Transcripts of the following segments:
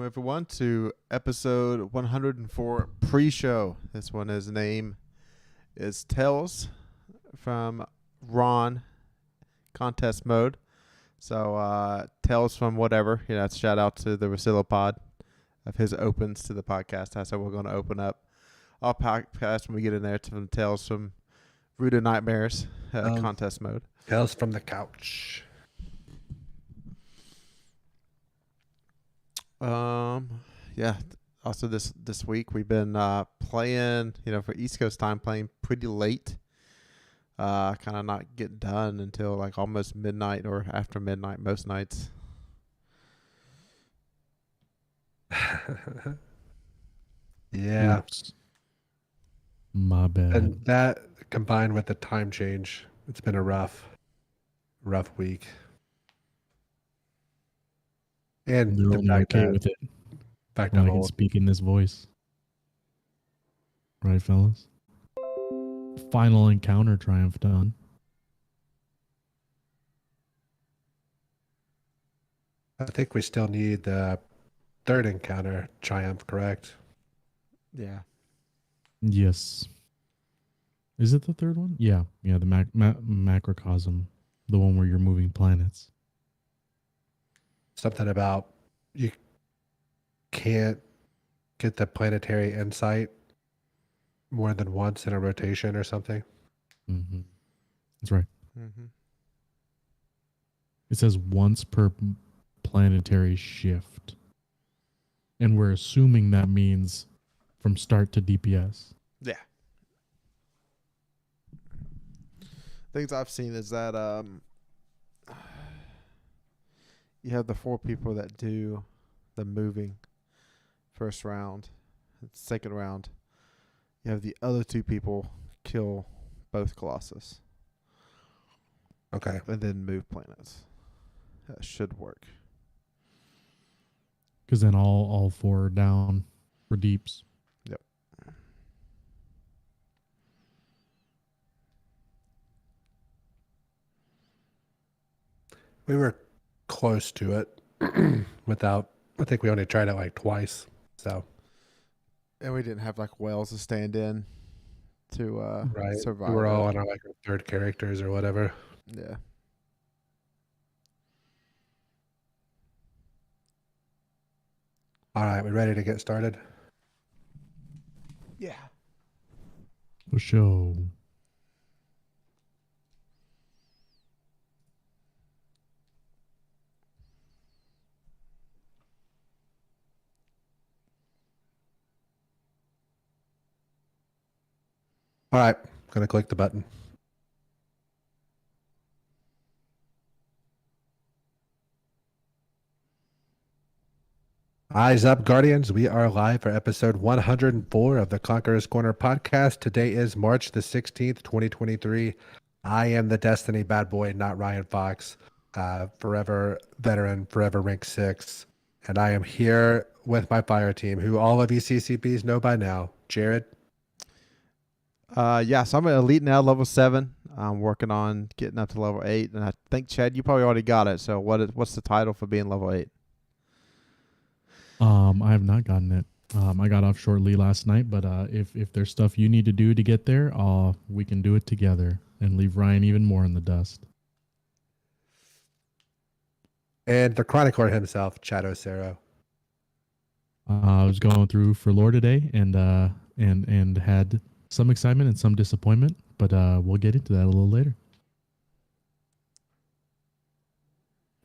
everyone, to episode 104 pre-show. This one, his name is Tails from RoN contest mode. So, Tails from whatever. It's shout out to the Pod of his opens to the podcast. That's how we're going to open up our podcast when we get in there to Tails from Rude Nightmares contest mode. Tales from the couch. Yeah. Also this week we've been playing, for East Coast time, playing pretty late. Kind of not getting done until like almost midnight or after midnight most nights. Yeah. Oops. My bad. And that combined with the time change, it's been a rough week. And You're the only fact okay that, with it fact when that I can old, speak in this voice. Right, fellas? Final encounter triumph done. I think we still need the third encounter triumph, correct? Yeah. Yes. Is it the third one? Yeah. Yeah, the macrocosm. The one where you're moving planets. Something about you can't get the planetary insight more than once in a rotation or something. Mm-hmm. That's right. Mm-hmm. It says once per planetary shift. And we're assuming that means from start to DPS. Yeah. Things I've seen is that you have the 4 people that do the moving first round. Second round, you have the other 2 people kill both Colossus. Okay. And then move planets. That should work. Because then all 4 are down for deeps. Yep. We were close to it without, I think we only tried it like twice. So, And we didn't have like whales to stand in to right. survive. We were all it. on our like third characters or whatever. Yeah. All right. We ready to get started? Yeah. For sure. All right. Going to click the button. Eyes up, Guardians. We are live for episode 104 of the Conqueror's Corner podcast. Today is March the 16th, 2023. I am the Destiny bad boy, NotRyanFox, forever veteran, forever rank 6. And I am here with my fire team, who all of you CCPs know by now. Jared? Yeah, so I'm an elite now, level 7. I'm working on getting up to level 8. And I think, Chad, you probably already got it. So what's the title for being level 8? I have not gotten it. I got off shortly last night, but if there's stuff you need to do to get there, we can do it together and leave Ryan even more in the dust. And the chronicler himself, chadocero. I was going through for lore today and had some excitement and some disappointment, but we'll get into that a little later.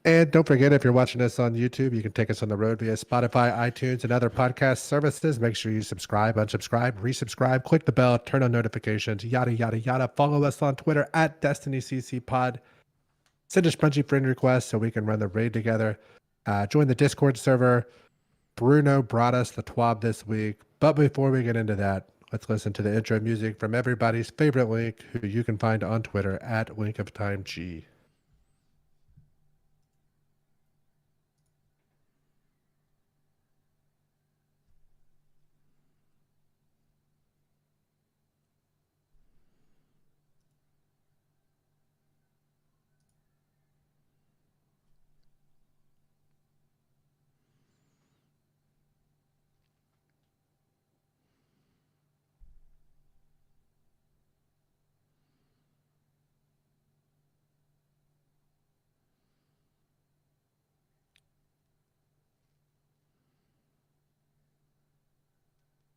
And don't forget, if you're watching us on YouTube, you can take us on the road via Spotify, iTunes, and other podcast services. Make sure you subscribe, unsubscribe, resubscribe, click the bell, turn on notifications, yada, yada, yada. Follow us on Twitter at DestinyCCPod. Send us punchy friend requests so we can run the raid together. Join the Discord server. Bruno brought us the TWAB this week. But before we get into that, let's listen to the intro music from everybody's favorite Link, who you can find on Twitter at LinkOfTimeG.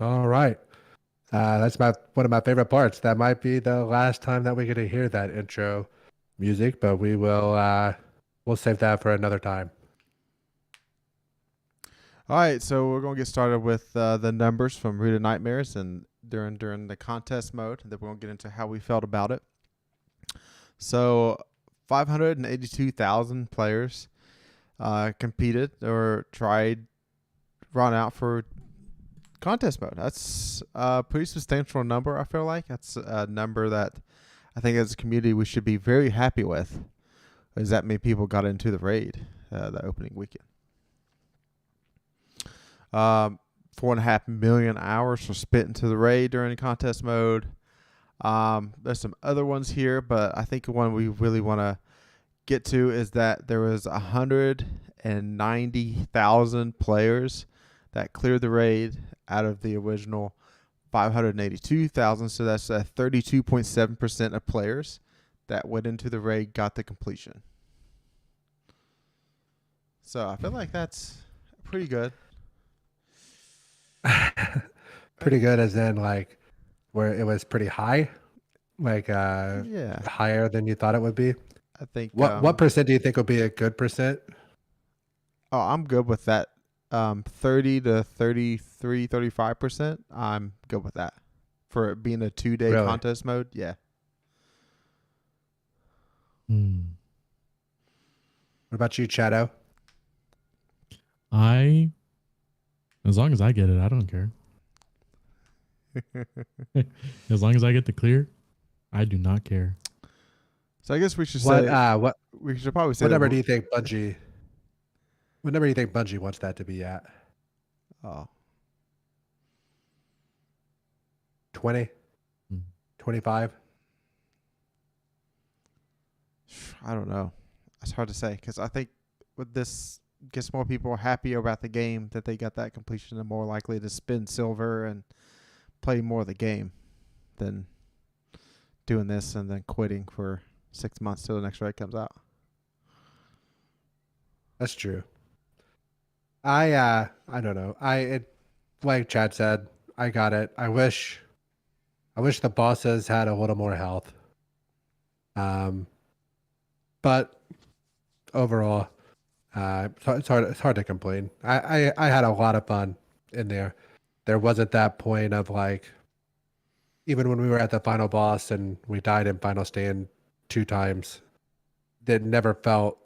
All right. That's one of my favorite parts. That might be the last time that we get to hear that intro music, but we'll save that for another time. All right, so we're gonna get started with the numbers from Root of Nightmares and during the contest mode. Then we're gonna get into how we felt about it. So, 582,000 players competed or tried RoN out for contest mode. That's a pretty substantial number. I feel like that's a number that I think as a community we should be very happy with. Is that many people got into the raid the opening weekend? 4.5 million hours were spent into the raid during contest mode. There's some other ones here, but I think the one we really want to get to is that there was 190,000 players that cleared the raid out of the original 582,000. So that's 32.7% of players that went into the raid got the completion. So I feel like that's pretty good. Pretty good as in like where it was pretty high, like Yeah, higher than you thought it would be. I think. What percent do you think would be a good percent? Oh, I'm good with that. 30 to 33, 35%. I'm good with that for it being a 2-day Really? contest mode. Yeah. Hmm. What about you, Chado? As long as I get it, I don't care. As long as I get the clear, I do not care. So I guess we should What say what we should probably say what number that do you think Bungie? What number do you think Bungie wants that to be at? oh, 20? Hmm. 25? I don't know. It's hard to say because I think with this gets more people happy about the game that they got that completion and more likely to spend silver and play more of the game than doing this and then quitting for 6 months till the next raid comes out. That's true. I don't know. Like Chad said, I got it. I wish the bosses had a little more health. But overall, it's hard to complain. I had a lot of fun in there. There wasn't that point of like, even when we were at the final boss and we died in final stand 2 times, it never felt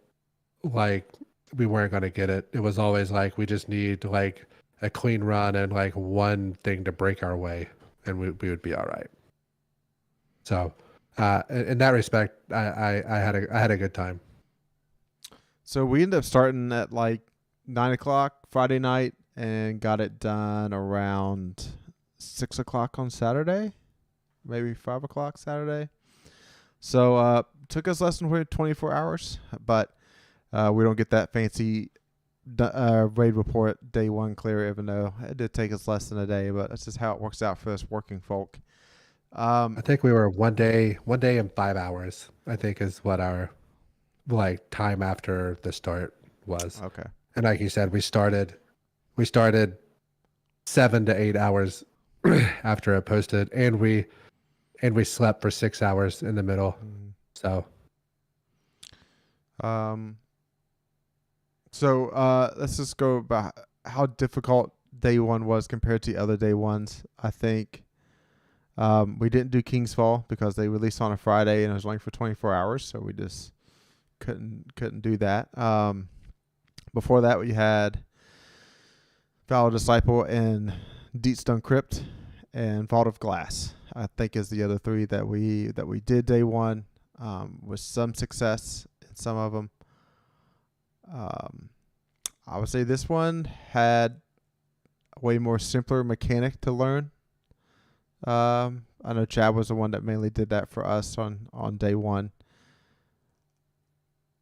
like we weren't going to get it. It was always like, we just need like a clean run and like one thing to break our way and we would be all right. So, in that respect, I had a good time. So we ended up starting at like 9 o'clock Friday night and got it done around 6 o'clock on Saturday, maybe 5 o'clock Saturday. So took us less than 24 hours, but we don't get that fancy raid report day one clear, even though it did take us less than a day, but that's just how it works out for us working folk. I think we were one day and 5 hours, I think is what our like time after the start was. Okay. And like you said, we started 7 to 8 hours after it posted, and we slept for 6 hours in the middle. So let's just go about how difficult day one was compared to other day ones. I think we didn't do King's Fall because they released on a Friday and it was only for 24 hours, so we just couldn't do that. Before that, we had Foul Disciple and Deepstone Crypt and Vault of Glass. I think is the other 3 that we did day one with some success in some of them. I would say this one had a way more simpler mechanic to learn. I know Chad was the one that mainly did that for us on day one.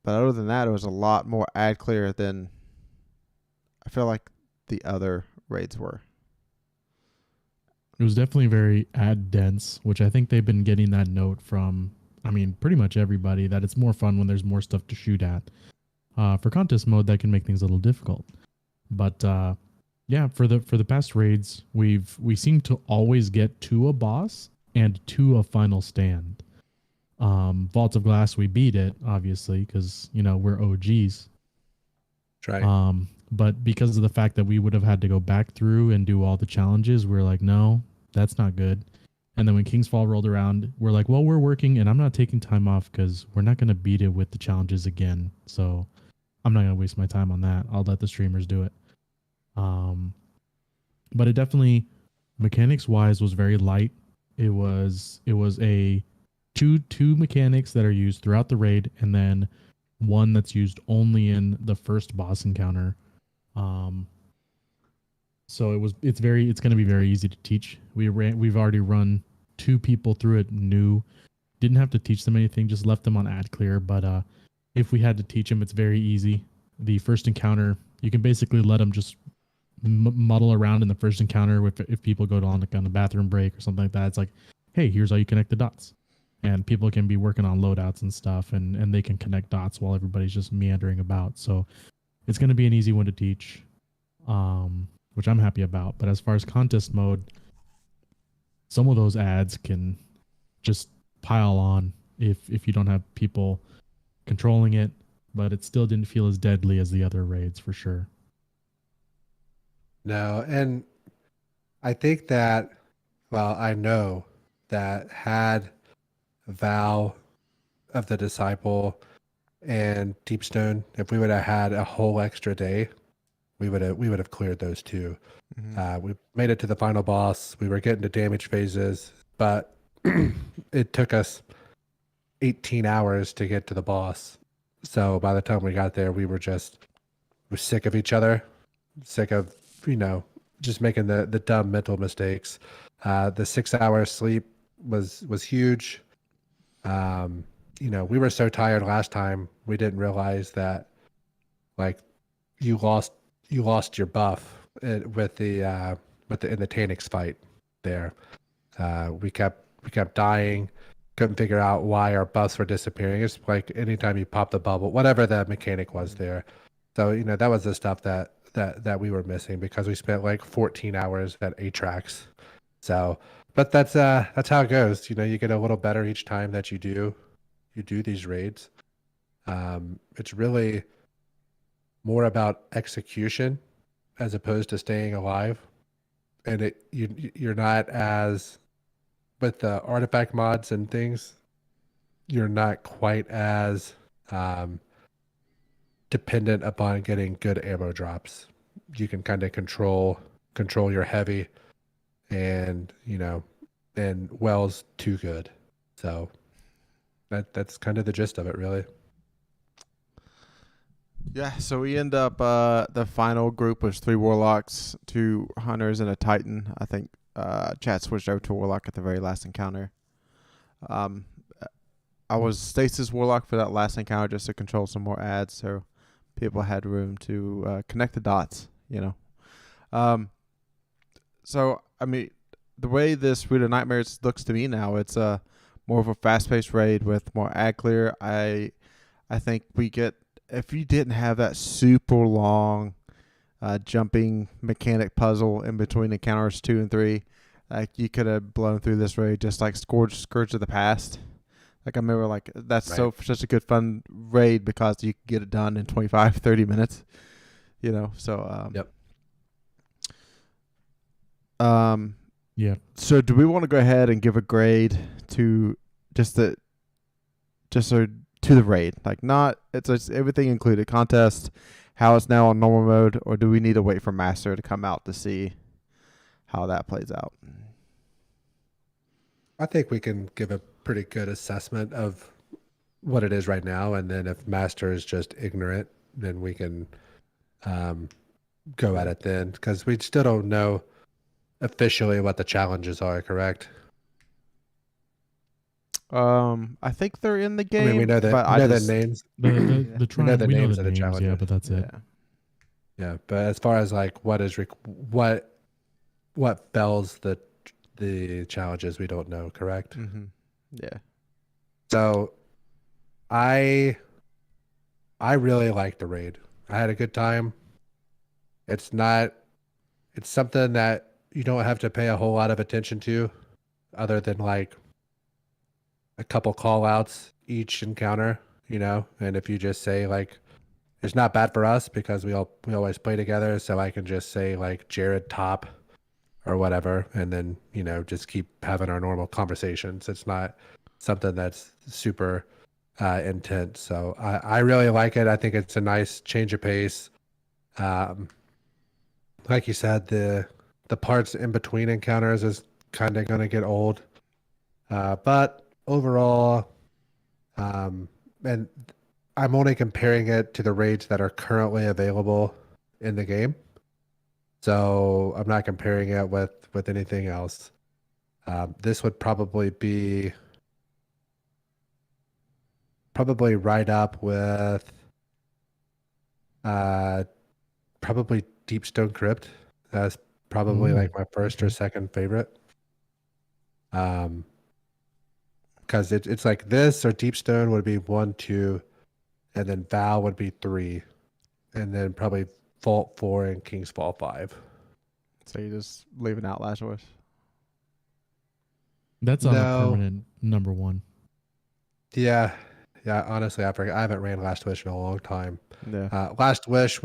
But other than that, it was a lot more ad clear than I feel like the other raids were. It was definitely very ad dense, which I think they've been getting that note from, pretty much everybody, that it's more fun when there's more stuff to shoot at. For contest mode, that can make things a little difficult. But Yeah, for the past raids, we seem to always get to a boss and to a final stand. Vaults of Glass, we beat it obviously because we're OGs. That's right. But because of the fact that we would have had to go back through and do all the challenges, we're like, no, that's not good. And then when King's Fall rolled around, we're like, well, we're working and I'm not taking time off because we're not going to beat it with the challenges again. So I'm not going to waste my time on that. I'll let the streamers do it. But it definitely, mechanics wise, was very light. It was a two mechanics that are used throughout the raid, and then one that's used only in the first boss encounter. So it's going to be very easy to teach. We've already run 2 people through it new. Didn't have to teach them anything, just left them on ad clear. But if we had to teach them, it's very easy. The first encounter, you can basically let them just muddle around in the first encounter. If people go on a bathroom break or something like that, it's like, hey, here's how you connect the dots. And people can be working on loadouts and stuff, and they can connect dots while everybody's just meandering about. So it's going to be an easy one to teach, which I'm happy about. But as far as contest mode, some of those ads can just pile on if you don't have people controlling it. But it still didn't feel as deadly as the other raids for sure. No, and I think that, well, I know that had Vow of the Disciple and Deepstone, if we would have had a whole extra day, we would have cleared those 2. We made it to the final boss. We were getting to damage phases, but it took us 18 hours to get to the boss. So by the time we got there, we were sick of each other, sick of just making the dumb mental mistakes. The 6 hours sleep was huge. We were so tired last time, we didn't realize that like you lost your buff with the in the Tanix fight there. We kept dying, couldn't figure out why our buffs were disappearing. It's like anytime you pop the bubble, whatever the mechanic was there. So that was the stuff that we were missing because we spent like 14 hours at Atrax. So, but that's how it goes. You get a little better each time that you do these raids. It's really more about execution as opposed to staying alive, and you're not as, with the artifact mods and things, you're not quite as dependent upon getting good ammo drops. You can kind of control your heavy, and and Well's too good. So that's kind of the gist of it, really. Yeah, so we end up the final group was 3 warlocks, 2 hunters, and a titan. I think Chat switched over to warlock at the very last encounter. I was stasis warlock for that last encounter just to control some more ads, so people had room to connect the dots. So I mean, the way this Root of Nightmares looks to me now, it's more of a fast-paced raid with more ad clear. I think we get, if you didn't have that super long jumping mechanic puzzle in between encounters 2 and 3, like you could have blown through this raid just like Scourge of the Past. Like I remember, like that's Right. such a good fun raid because you could get it done in 25, 30 minutes. So Yep. Yeah. So do we want to go ahead and give a grade to to the raid? Like not, it's everything included, contest, how it's now on normal mode, or do we need to wait for Master to come out to see how that plays out? I think we can give a pretty good assessment of what it is right now, and then if Master is just ignorant, then we can go at it then, because we still don't know officially what the challenges are, correct? I think they're in the game. I mean, we know that but we know the names. The Yeah. the We know the we know names the of the names, yeah, challenges. but that's it. Yeah. Yeah, but as far as like what bells the challenges, we don't know, correct? Mm-hmm. Yeah. So I really like the raid. I had a good time. It's not it's something that you don't have to pay a whole lot of attention to, other than like a couple call outs each encounter, and if you just say like, it's not bad for us because we always play together, so I can just say like Jared top or whatever, and then just keep having our normal conversations. It's not something that's super intense. So I really like it. I think it's a nice change of pace. Like you said, the parts in between encounters is kind of going to get old, but overall, and I'm only comparing it to the raids that are currently available in the game. So I'm not comparing it with anything else. This would probably be right up with probably Deepstone Crypt. That's probably like my first or second favorite. Because it's like this or Deepstone would be 1, 2, and then Val would be 3, and then probably Vault 4 and King's Fall 5. So you're just leaving out Last Wish? That's on a permanent number 1. Yeah. Honestly, I forget. I haven't ran Last Wish in a long time. Yeah. Last Wish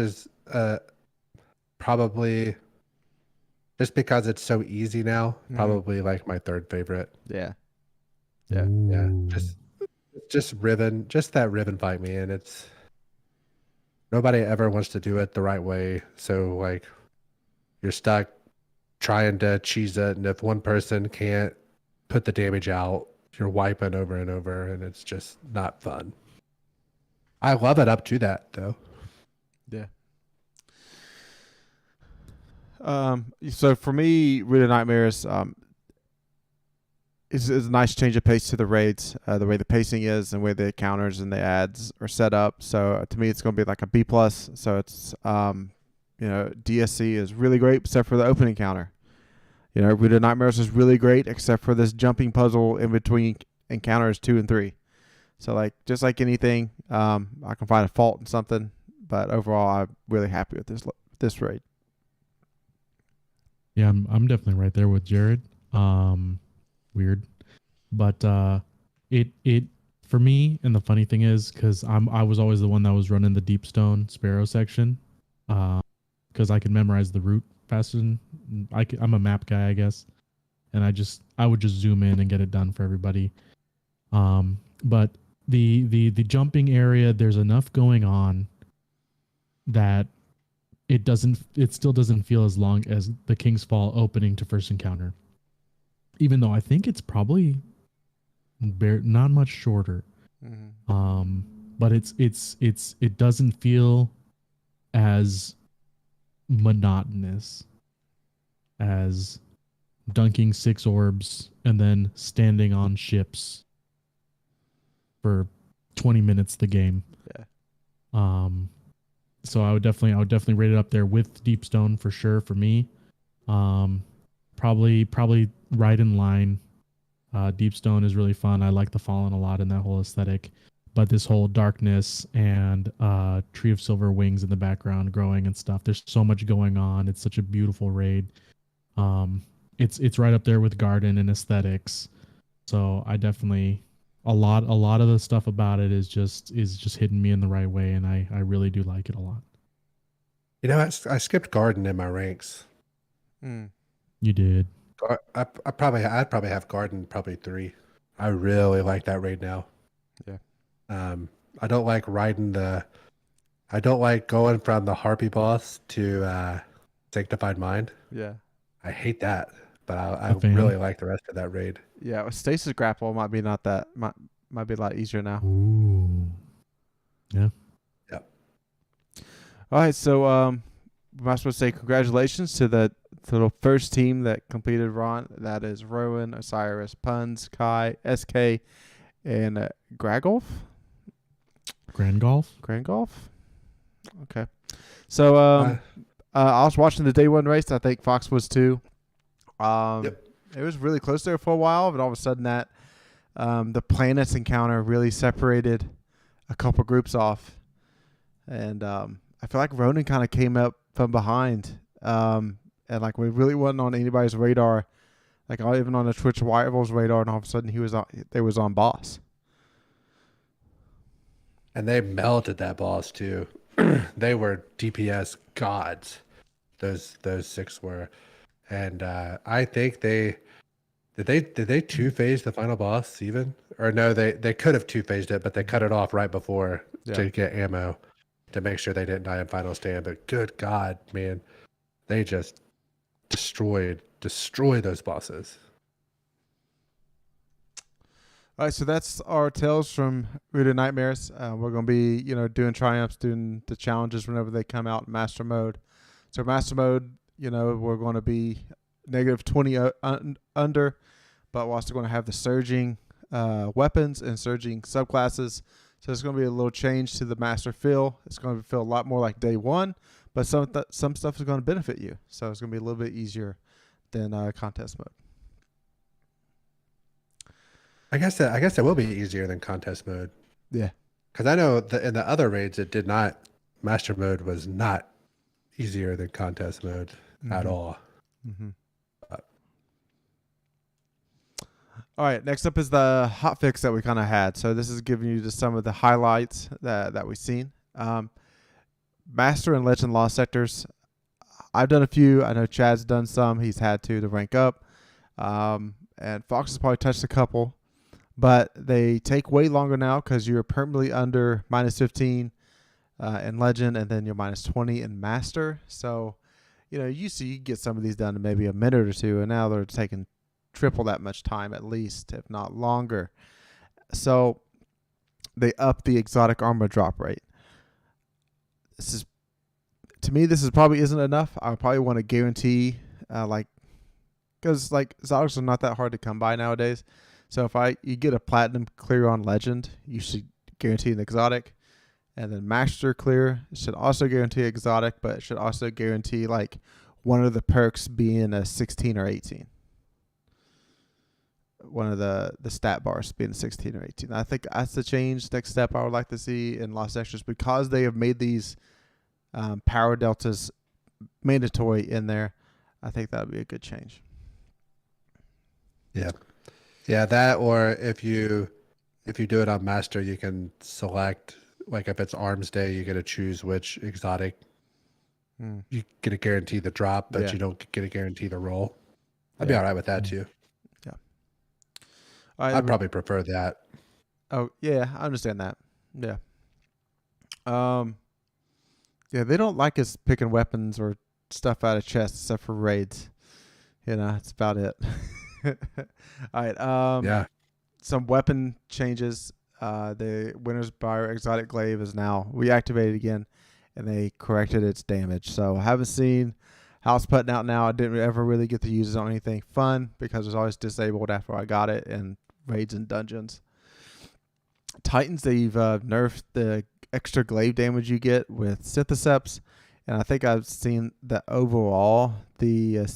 is probably, just because it's so easy now, probably like my third favorite. Yeah. Just Riven, just that Riven fight, man. It's nobody ever wants to do it the right way. So like, you're stuck trying to cheese it, and if one person can't put the damage out, you're wiping over and over, and it's just not fun. I love it up to that though. Yeah. So for me, Root of Nightmares is a nice change of pace to the raids. The way the pacing is, and the way the counters and the ads are set up. So to me, it's going to be like a B+. So it's DSC is really great except for the opening counter. Root of Nightmares is really great except for this jumping puzzle in between encounters 2 and 3. So like just like anything, I can find a fault in something, but overall, I'm really happy with this raid. Yeah, I'm definitely right there with Jared. Weird, but it for me, and the funny thing is, because I was always the one that was running the Deepstone Sparrow section, because I can memorize the route faster than I'm a map guy, I guess, and I would just zoom in and get it done for everybody. But the jumping area, there's enough going on that it still doesn't feel as long as the King's Fall opening to first encounter, even though I think it's probably not much shorter. But it doesn't feel as monotonous as dunking 6 orbs and then standing on ships for 20 minutes the game. Yeah. So I would definitely rate it up there with Deepstone for sure for me. Probably right in line. Deepstone is really fun. I like the Fallen a lot in that whole aesthetic, but this whole darkness and Tree of Silver Wings in the background growing and stuff. There's so much going on. It's such a beautiful raid. It's right up there with Garden and aesthetics. So I definitely a lot of the stuff about it is just hitting me in the right way, and I really do like it a lot. I skipped Garden in my ranks. You did. I'd probably have Garden probably 3. I really like that raid now. Yeah. I don't like going from the Harpy boss to Sanctified Mind. Yeah. I hate that, but I really like the rest of that raid. Yeah, Stasis Grapple might be a lot easier now. Ooh. Yeah. Yep. All right, so we might as well say congratulations to the first team that completed RoN. That is Rowan, Osiris, Puns, Kai, SK, and Grangolf. Okay. So I was watching the day 1 race. I think Fox was too. Yep. It was really close there for a while, but all of a sudden that the planets encounter really separated a couple groups off. and I feel like Ronan kind of came up from behind, and like we really wasn't on anybody's radar, like even on the Twitch Rivals radar, and all of a sudden they was on Boss. And they melted that boss too. They were DPS gods. Those 6 were, and I think they two-phase the final boss even, or no, they could have two-phased it, but they cut it off right before to get ammo to make sure they didn't die in final stand. But good God, man, they just destroyed those bosses. All right, so that's our tales from Rooted Nightmares. We're going to be, doing triumphs, doing the challenges whenever they come out in Master Mode. So Master Mode, we're going to be negative 20 under, but we're also going to have the surging weapons and surging subclasses. So it's going to be a little change to the Master feel. It's going to feel a lot more like day one, but some stuff is going to benefit you. So it's going to be a little bit easier than contest mode. I guess it will be easier than contest mode. Yeah. Because I know in the other raids, it did not. Master mode was not easier than contest mode at all. Mm-hmm. All right. Next up is the hotfix that we kind of had. So this is giving you just some of the highlights that we've seen. Master and Legend Lost sectors. I've done a few. I know Chad's done some. He's had to rank up. And Fox has probably touched a couple. But they take way longer now because you're permanently under minus 15 in Legend, and then you're minus 20 in Master. So, you get some of these done in maybe a minute or two, and now they're taking triple that much time at least, if not longer. So they up the exotic armor drop rate. To me, this probably isn't enough. I probably want to guarantee, because exotics are not that hard to come by nowadays. So if you get a platinum clear on Legend, you should guarantee an exotic. And then Master clear should also guarantee exotic, but it should also guarantee one of the perks being a 16 or 18. One of the stat bars being 16 or 18. I think that's the next step I would like to see in Lost Extras, because they have made these power deltas mandatory in there. I think that would be a good change. Yeah. Yeah, that, or if you do it on Master, you can select, if it's Arms Day, you get to choose which exotic. You get to guarantee the drop, but you don't get to guarantee the roll. I'd be all right with that too. Yeah. I'd probably prefer that. Oh, yeah, I understand that. Yeah. Yeah, they don't like us picking weapons or stuff out of chests except for raids. That's about it. All right. Yeah. Some weapon changes. The Winter's Buyer Exotic Glaive is now reactivated again, and they corrected its damage. So I haven't seen how it's putting out now. I didn't ever really get to use it on anything fun because it was always disabled after I got it in raids and dungeons. Titans, they've nerfed the extra glaive damage you get with Syntheseps, and I think I've seen that overall the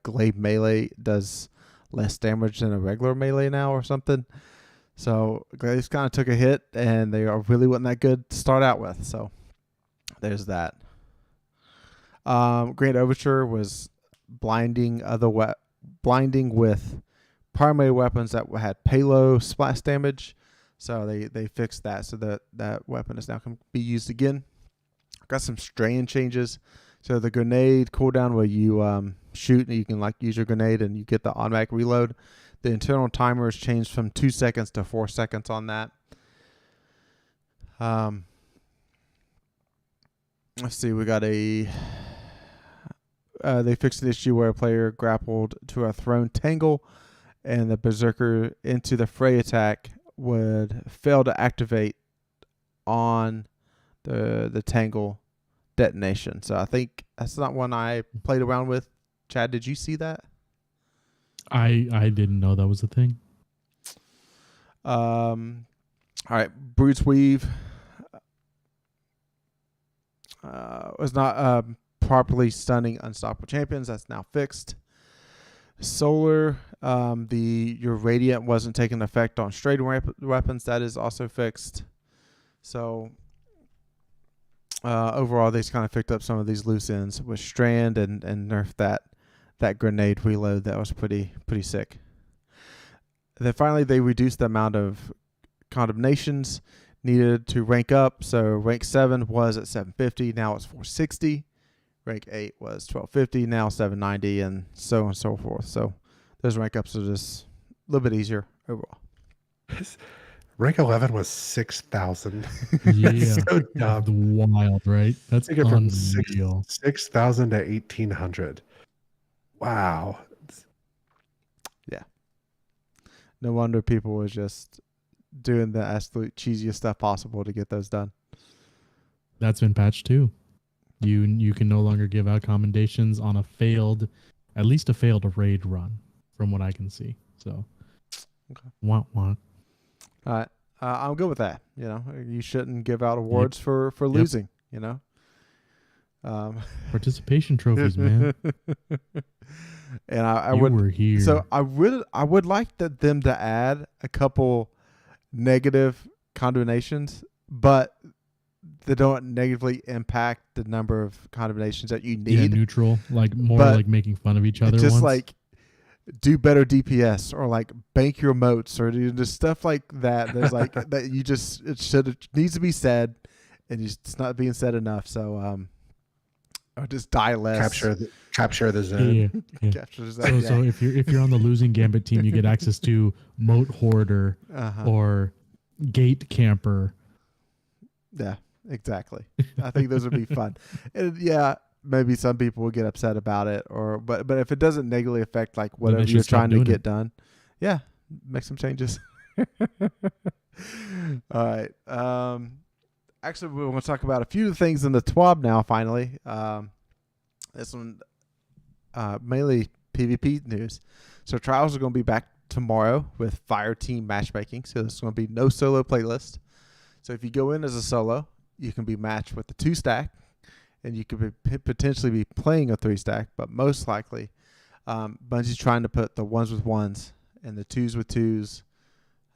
glaive melee does less damage than a regular melee now or something. So glaives kind of took a hit, and they really wasn't that good to start out with. So there's that. Grand Overture was blinding with primary weapons that had payload splash damage. So they fixed that, so that weapon is now can be used again. Got some strain changes. So the grenade cooldown where you shoot and you can use your grenade and you get the automatic reload. The internal timer is changed from 2 seconds to 4 seconds on that. Let's see, we got they fixed an issue where a player grappled to a thrown tangle and the berserker into the fray attack would fail to activate on the tangle detonation. So I think that's not one I played around with. Chad, did you see that? I didn't know that was a thing. All right, Brute's Weave was not properly stunning unstoppable champions. That's now fixed. Solar, your radiant wasn't taking effect on straight weapons. That is also fixed. So overall, they just kind of picked up some of these loose ends with Strand and nerfed that grenade reload that was pretty sick. Then finally, they reduced the amount of condemnations needed to rank up. So rank 7 was at 750, now it's 460. Rank 8 was 1250, now 790, and so on and so forth. So those rank ups are just a little bit easier overall. Rank 11 was 6,000. Yeah, So dumb. wild, right? That's Take it from unreal. 6,000 to 1,800. Wow. Yeah. No wonder people were just doing the absolute cheesiest stuff possible to get those done. That's been patched too. You can no longer give out commendations on at least a failed raid run, from what I can see. So, okay. Wah. All right. I'm good with that. You know, you shouldn't give out awards for losing, you know. Participation trophies, man. And I you would were here. So I would like them to add a couple negative condemnations, but they don't negatively impact the number of condemnations that you need. Yeah, neutral, like more But like making fun of each other. just once. like do better DPS or like bank your moats or do just stuff like that. There's like that you just it needs to be said, and it's not being said enough. So or just die less. Capture the zone. Yeah. Capture the zone. So if you're on the losing Gambit team, you get access to moat hoarder or gate camper. Yeah, exactly. I think those would be fun. And yeah, maybe some people will get upset about it, but if it doesn't negatively affect like whatever you're trying to get done, yeah, make some changes. All right. Actually, we're going to talk about a few things in the TWAB now. Finally, this one mainly PvP news. So trials are going to be back tomorrow with fire team matchmaking. So there's going to be no solo playlist. So if you go in as a solo, you can be matched with the 2-stack, and you could potentially be playing a 3-stack. But most likely, Bungie's trying to put the 1s with 1s and the 2s with 2s,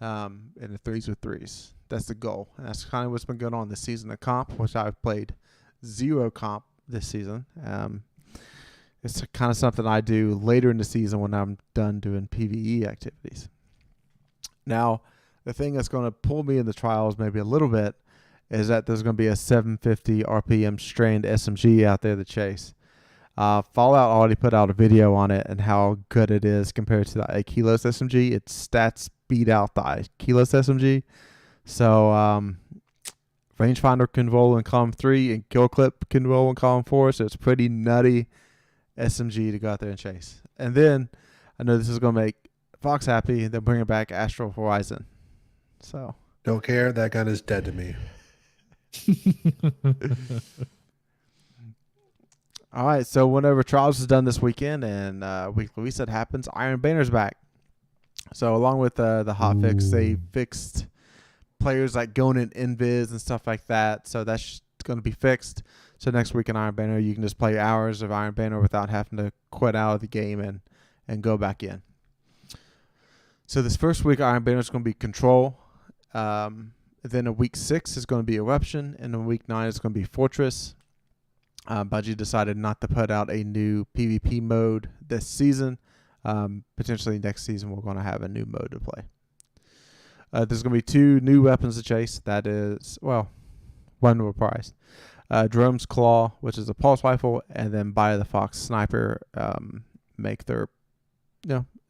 and the 3s with 3s. That's the goal, and that's kind of what's been going on this season of comp, which I've played 0 comp this season. It's kind of something I do later in the season when I'm done doing PvE activities. Now, the thing that's going to pull me in the trials maybe a little bit is that there's going to be a 750 RPM Strand SMG out there to chase. Fallout already put out a video on it and how good it is compared to the Kilos SMG. Its stats beat out the Kilos SMG. So rangefinder can roll in column 3 and kill clip can roll in column 4. So it's pretty nutty SMG to go out there and chase. And then I know this is going to make Fox happy. They're bringing back Astral Horizon. So don't care. That gun is dead to me. All right. So whenever Trials is done this weekend and weekly reset happens, Iron Banner's back. So along with the hotfix, they fixed players like going in invis and stuff like that. So that's going to be fixed. So next week in Iron Banner, you can just play hours of Iron Banner without having to quit out of the game and go back in. So this first week, Iron Banner is going to be Control. Then in week 6 is going to be Eruption. And in week 9 is going to be Fortress. Bungie decided not to put out a new PvP mode this season. Potentially next season, we're going to have a new mode to play. There's going to be 2 new weapons to chase. That is, well, one reprised. Drone's Claw, which is a pulse rifle, and then Bite of the Fox Sniper make their,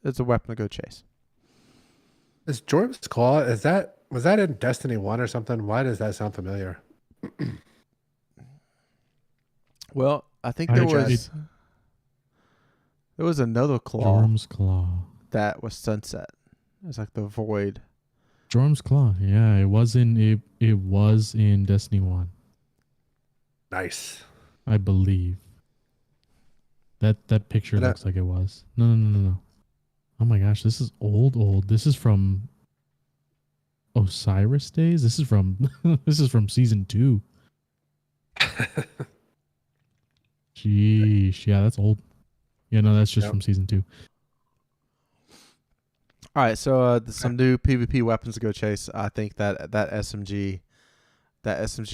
it's a weapon to go chase. Is Drone's Claw, was that in Destiny 1 or something? Why does that sound familiar? Well, I think there was another claw. Jorm's Claw. That was Sunset. It's like the Void. Jorm's Claw. Yeah, it was in Destiny 1. Nice. I believe. That picture looks like it was. No. Oh my gosh, this is old. This is from Osiris days. This is from season 2. Sheesh. Yeah, that's old. Yeah, no, that's just from season 2. All right, so some new PvP weapons to go chase. I think that SMG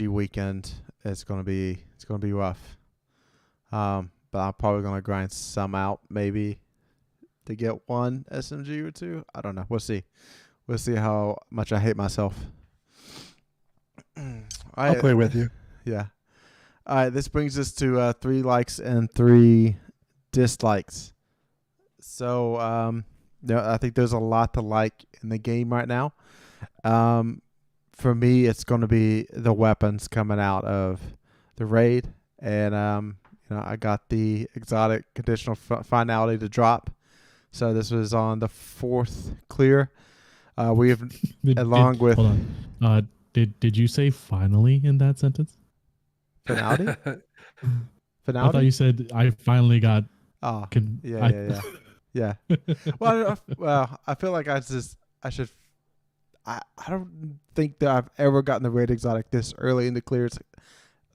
weekend it's gonna be rough. But I'm probably gonna grind some out maybe to get one SMG or two. I don't know. We'll see. We'll see how much I hate myself. I'll play with you. Yeah. All right. This brings us to 3 likes and 3 dislikes. So, I think there's a lot to like in the game right now. For me, it's going to be the weapons coming out of the raid, and I got the exotic conditional finality to drop. So this was on the 4th clear. We have with hold on. Did you say finally in that sentence? finality? I thought you said I finally got. Oh, yeah. Well, I feel like I should. I don't think that I've ever gotten the raid exotic this early in the clears,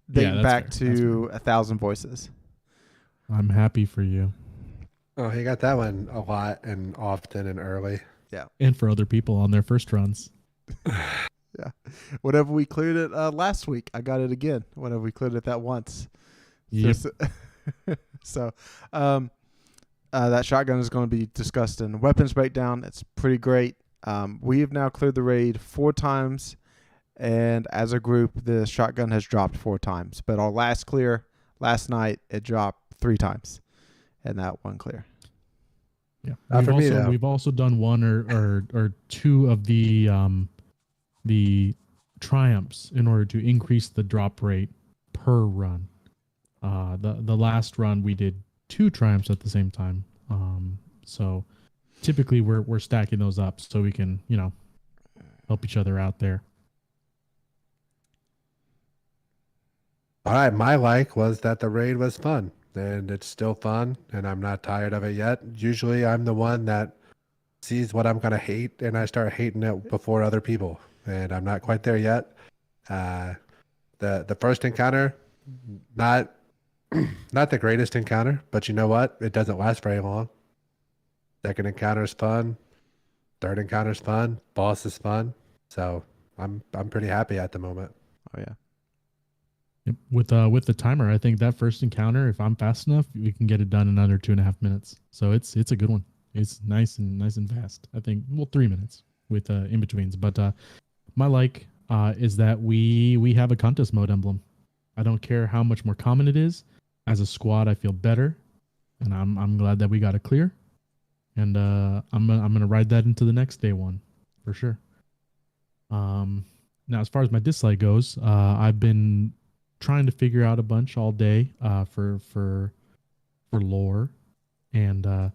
dating back to 1,000 voices. I'm happy for you. Oh, he got that one a lot and often and early. Yeah, and for other people on their first runs. Yeah, whenever we cleared it last week, I got it again. Whenever we cleared it that once. Yep. So, that shotgun is going to be discussed in weapons breakdown. It's pretty great. We have now cleared the raid 4 times, and as a group, the shotgun has dropped 4 times. But our last clear last night, it dropped 3 times, and that one clear. Yeah, we've also done 1 or 2 of the triumphs in order to increase the drop rate per run. The last run we did 2 triumphs at the same time. So typically we're stacking those up so we can, help each other out there. All right, my like was that the raid was fun, and it's still fun, and I'm not tired of it yet. Usually I'm the one that sees what I'm going to hate, and I start hating it before other people, and I'm not quite there yet. The first encounter, not the greatest encounter, but you know what? It doesn't last very long. Second encounter is fun. Third encounter is fun. Boss is fun. So I'm pretty happy at the moment. Oh yeah. Yep. With the timer, I think that first encounter, if I'm fast enough, we can get it done in under 2.5 minutes. So it's a good one. It's nice and fast. I think 3 minutes with in betweens. But my like is that we have a contest mode emblem. I don't care how much more common it is. As a squad, I feel better, and I'm glad that we got it clear. And I'm gonna ride that into the next day one for sure. Now as far as my dislike goes, I've been trying to figure out a bunch all day for lore, and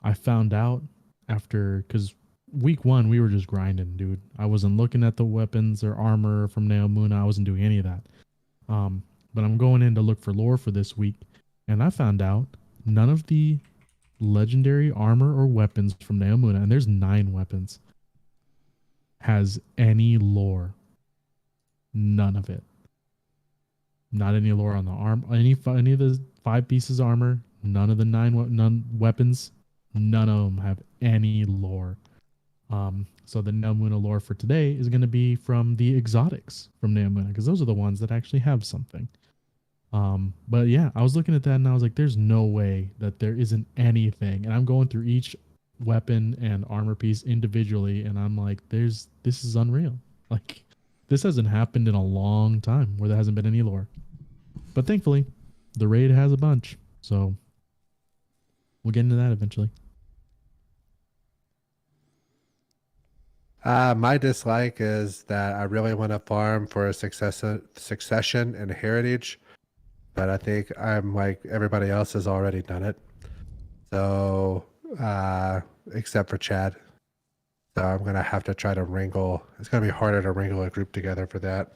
I found out because week 1 we were just grinding, dude. I wasn't looking at the weapons or armor from Neomuna. I wasn't doing any of that. But I'm going in to look for lore for this week, and I found out none of the legendary armor or weapons from Neomuna, and there's 9 weapons, has any lore. None of it. Not any lore on the arm. Any of the 5 pieces of armor. None of the 9 weapons. None of them have any lore. So the Neomuna lore for today is going to be from the exotics from Neomuna, because those are the ones that actually have something. But yeah, I was looking at that and I was like, there's no way that there isn't anything. And I'm going through each weapon and armor piece individually, and I'm like, this is unreal. Like, this hasn't happened in a long time where there hasn't been any lore. But thankfully, the raid has a bunch. So we'll get into that eventually. My dislike is that I really want to farm for a succession and heritage, but I think I'm like everybody else has already done it. So, except for Chad. So I'm going to have to try to wrangle. It's going to be harder to wrangle a group together for that.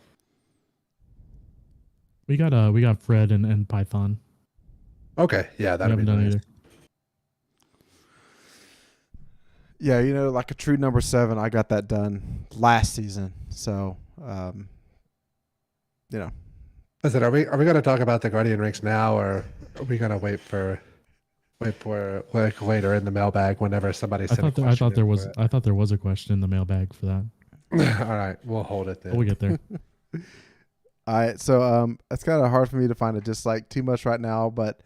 We got Fred and Python. Okay. Yeah, that'd be nice. Either. Yeah, like a true number 7, I got that done last season. So, Listen, are we going to talk about the Guardian ranks now, or are we going to wait for like later in the mailbag whenever somebody sent a question? I thought there was a question in the mailbag for that. All right, we'll hold it then. We'll get there. All right, so it's kind of hard for me to find a dislike too much right now, but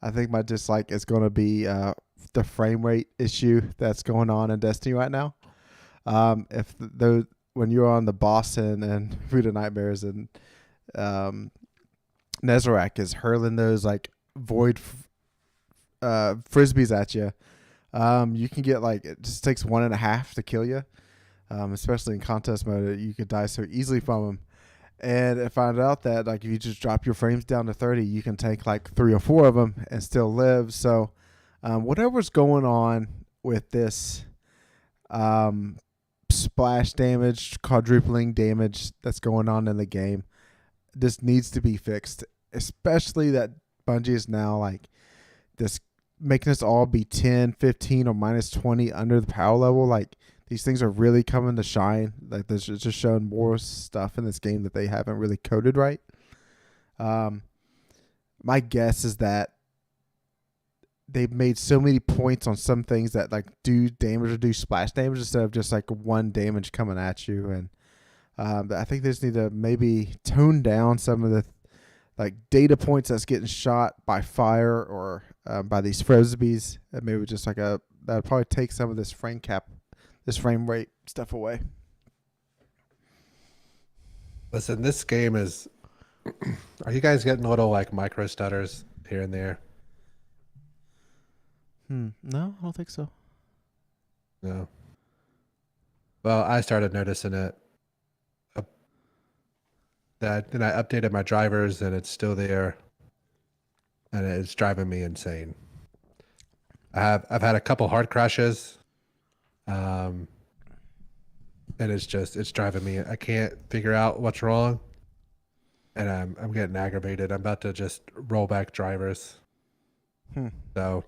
I think my dislike is going to be the frame rate issue that's going on in Destiny right now. If those when you're on the Boston and Food of Nightmares and um, Nezarec is hurling those like void frisbees at you, you can get like it just takes 1.5 to kill you. Especially in contest mode, you could die so easily from them. And I found out that like if you just drop your frames down to 30, you can take like 3 or 4 of them and still live. So whatever's going on with this splash damage, quadrupling damage that's going on in the game, this needs to be fixed. Especially that Bungie is now like this making us all be 10, 15, or minus 20 under the power level. Like these things are really coming to shine. Like there's just showing more stuff in this game that they haven't really coded right. My guess is that they've made so many points on some things that like do damage or do splash damage instead of just like one damage coming at you. And I think they just need to maybe tone down some of the like data points that's getting shot by fire or by these frisbees. And maybe just like that would probably take some of this frame rate stuff away. Listen, this game is. Are you guys getting little like micro stutters here and there? No, I don't think so. No. Well, I started noticing it. Then I updated my drivers, and it's still there, and it's driving me insane. I've had a couple hard crashes, and it's driving me. I can't figure out what's wrong, and I'm getting aggravated. I'm about to just roll back drivers. So,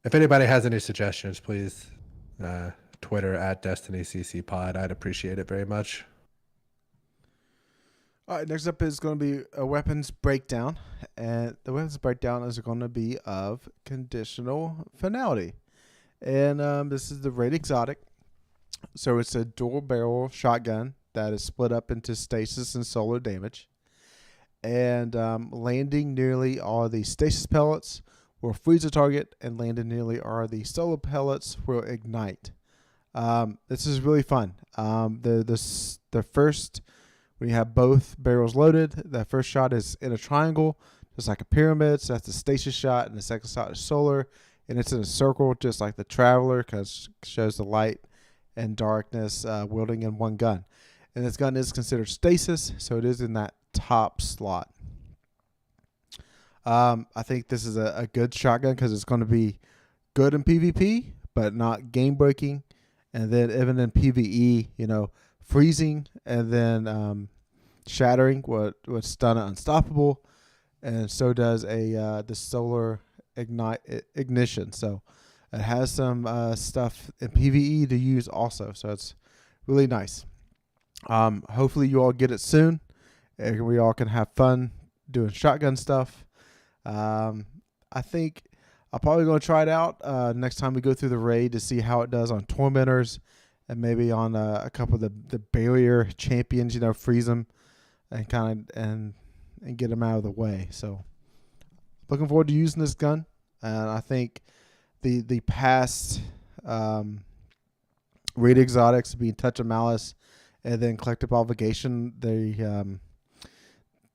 if anybody has any suggestions, please Twitter at DestinyCCPod. I'd appreciate it very much. All right, next up is going to be a weapons breakdown, and the weapons breakdown is going to be of conditional finality, and this is the raid exotic. So it's a dual barrel shotgun that is split up into stasis and solar damage, and landing nearly all the stasis pellets will freeze a target, and landing nearly all the solar pellets will ignite. This is really fun. The first. When you have both barrels loaded, that first shot is in a triangle, just like a pyramid. So that's the stasis shot, and the second shot is solar, and it's in a circle, just like the Traveler, because it shows the light and darkness wielding in one gun. And this gun is considered stasis, so it is in that top slot. I think this is a good shotgun because it's going to be good in PvP, but not game breaking. And then even in PvE, freezing and then shattering would stun it unstoppable, and so does the solar ignition. So it has some stuff in PvE to use also, so it's really nice. Hopefully you all get it soon, and we all can have fun doing shotgun stuff. I think I'm probably going to try it out next time we go through the raid to see how it does on tormentors. And maybe on a couple of the barrier champions, freeze them and and get them out of the way. So, looking forward to using this gun. And I think the past raid exotics being Touch of Malice and then Collective Obligation, they're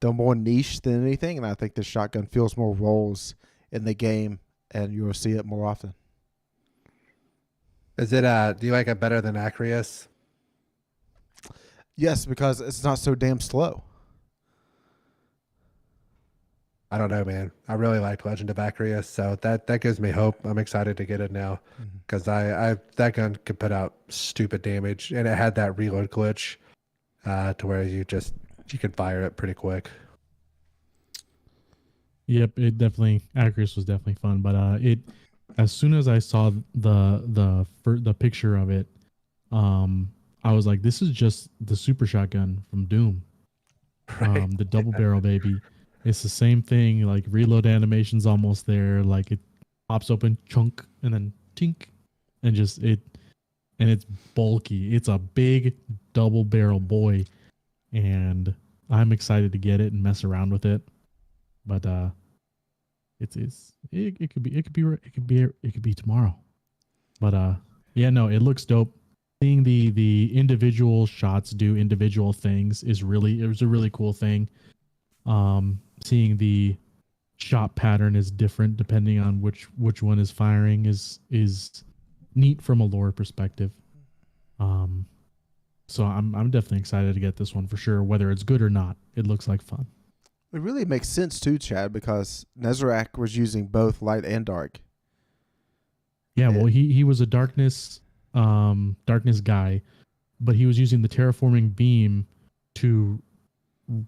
more niche than anything. And I think this shotgun fills more roles in the game, and you'll see it more often. Is it do you like it better than Acreus? Yes, because it's not so damn slow. I don't know, man. I really like Legend of Acreus, so that gives me hope. I'm excited to get it now because that gun can put out stupid damage, and it had that reload glitch to where you can fire it pretty quick. Yep, Acreus was definitely fun, but as soon as I saw the picture of it, I was like, this is just the super shotgun from Doom. Right. The double barrel, baby. It's the same thing, like reload animation's almost there, like it pops open, chunk, and then tink, and it's bulky. It's a big double barrel boy, and I'm excited to get it and mess around with it. But it could be tomorrow. But yeah, no, it looks dope. Seeing the individual shots do individual things it was a really cool thing. Seeing the shot pattern is different depending on which one is firing is neat from a lore perspective. So I'm definitely excited to get this one for sure. Whether it's good or not, it looks like fun. It really makes sense too, Chad, because Nezarec was using both light and dark. Yeah, well, he was a darkness guy, but he was using the terraforming beam to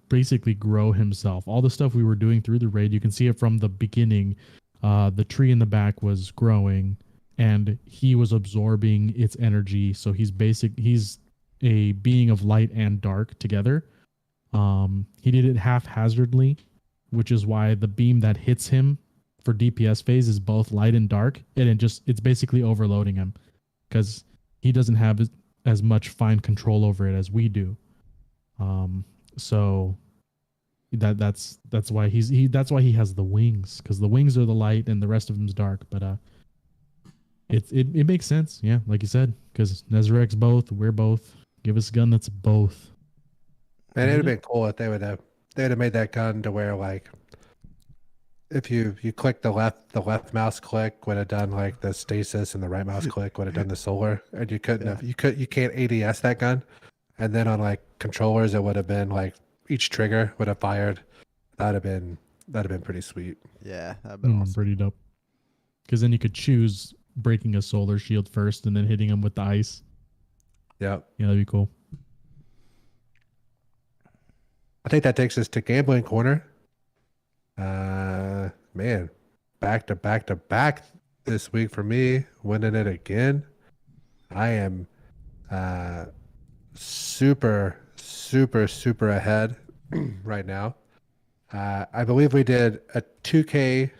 basically grow himself. All the stuff we were doing through the raid, you can see it from the beginning. The tree in the back was growing, and he was absorbing its energy. So he's a being of light and dark together. He did it haphazardly, which is why the beam that hits him for DPS phase is both light and dark, and it's basically overloading him because he doesn't have as much fine control over it as we do. So that's why that's why he has the wings, because the wings are the light and the rest of him's dark. But it makes sense, yeah, like you said, because Nezarec's both, we're both. Give us a gun that's both. Man, it would have been cool if they would have made that gun to where, like, if you click the left mouse click would have done like the stasis, and the right mouse click would have done the solar, and you can't ADS that gun. And then on like controllers, it would have been like each trigger would have fired. That'd have been pretty sweet. Yeah, that'd been awesome. Pretty dope. Because then you could choose breaking a solar shield first and then hitting him with the ice. Yeah. Yeah, that'd be cool. I think that takes us to Gambling Corner. Man, back to back this week for me, winning it again. I am super ahead right now. I believe we did a 2K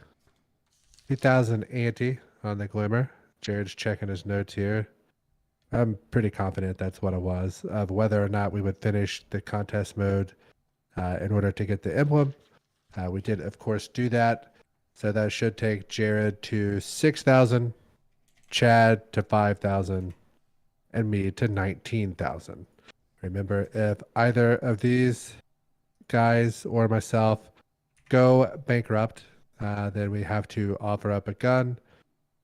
2000 ante on the Glimmer. Jared's checking his notes here. I'm pretty confident that's what it was, of whether or not we would finish the contest mode in order to get the emblem. We did, of course, do that. So that should take Jared to 6,000, Chad to 5,000, and me to 19,000. Remember, if either of these guys or myself go bankrupt, then we have to offer up a gun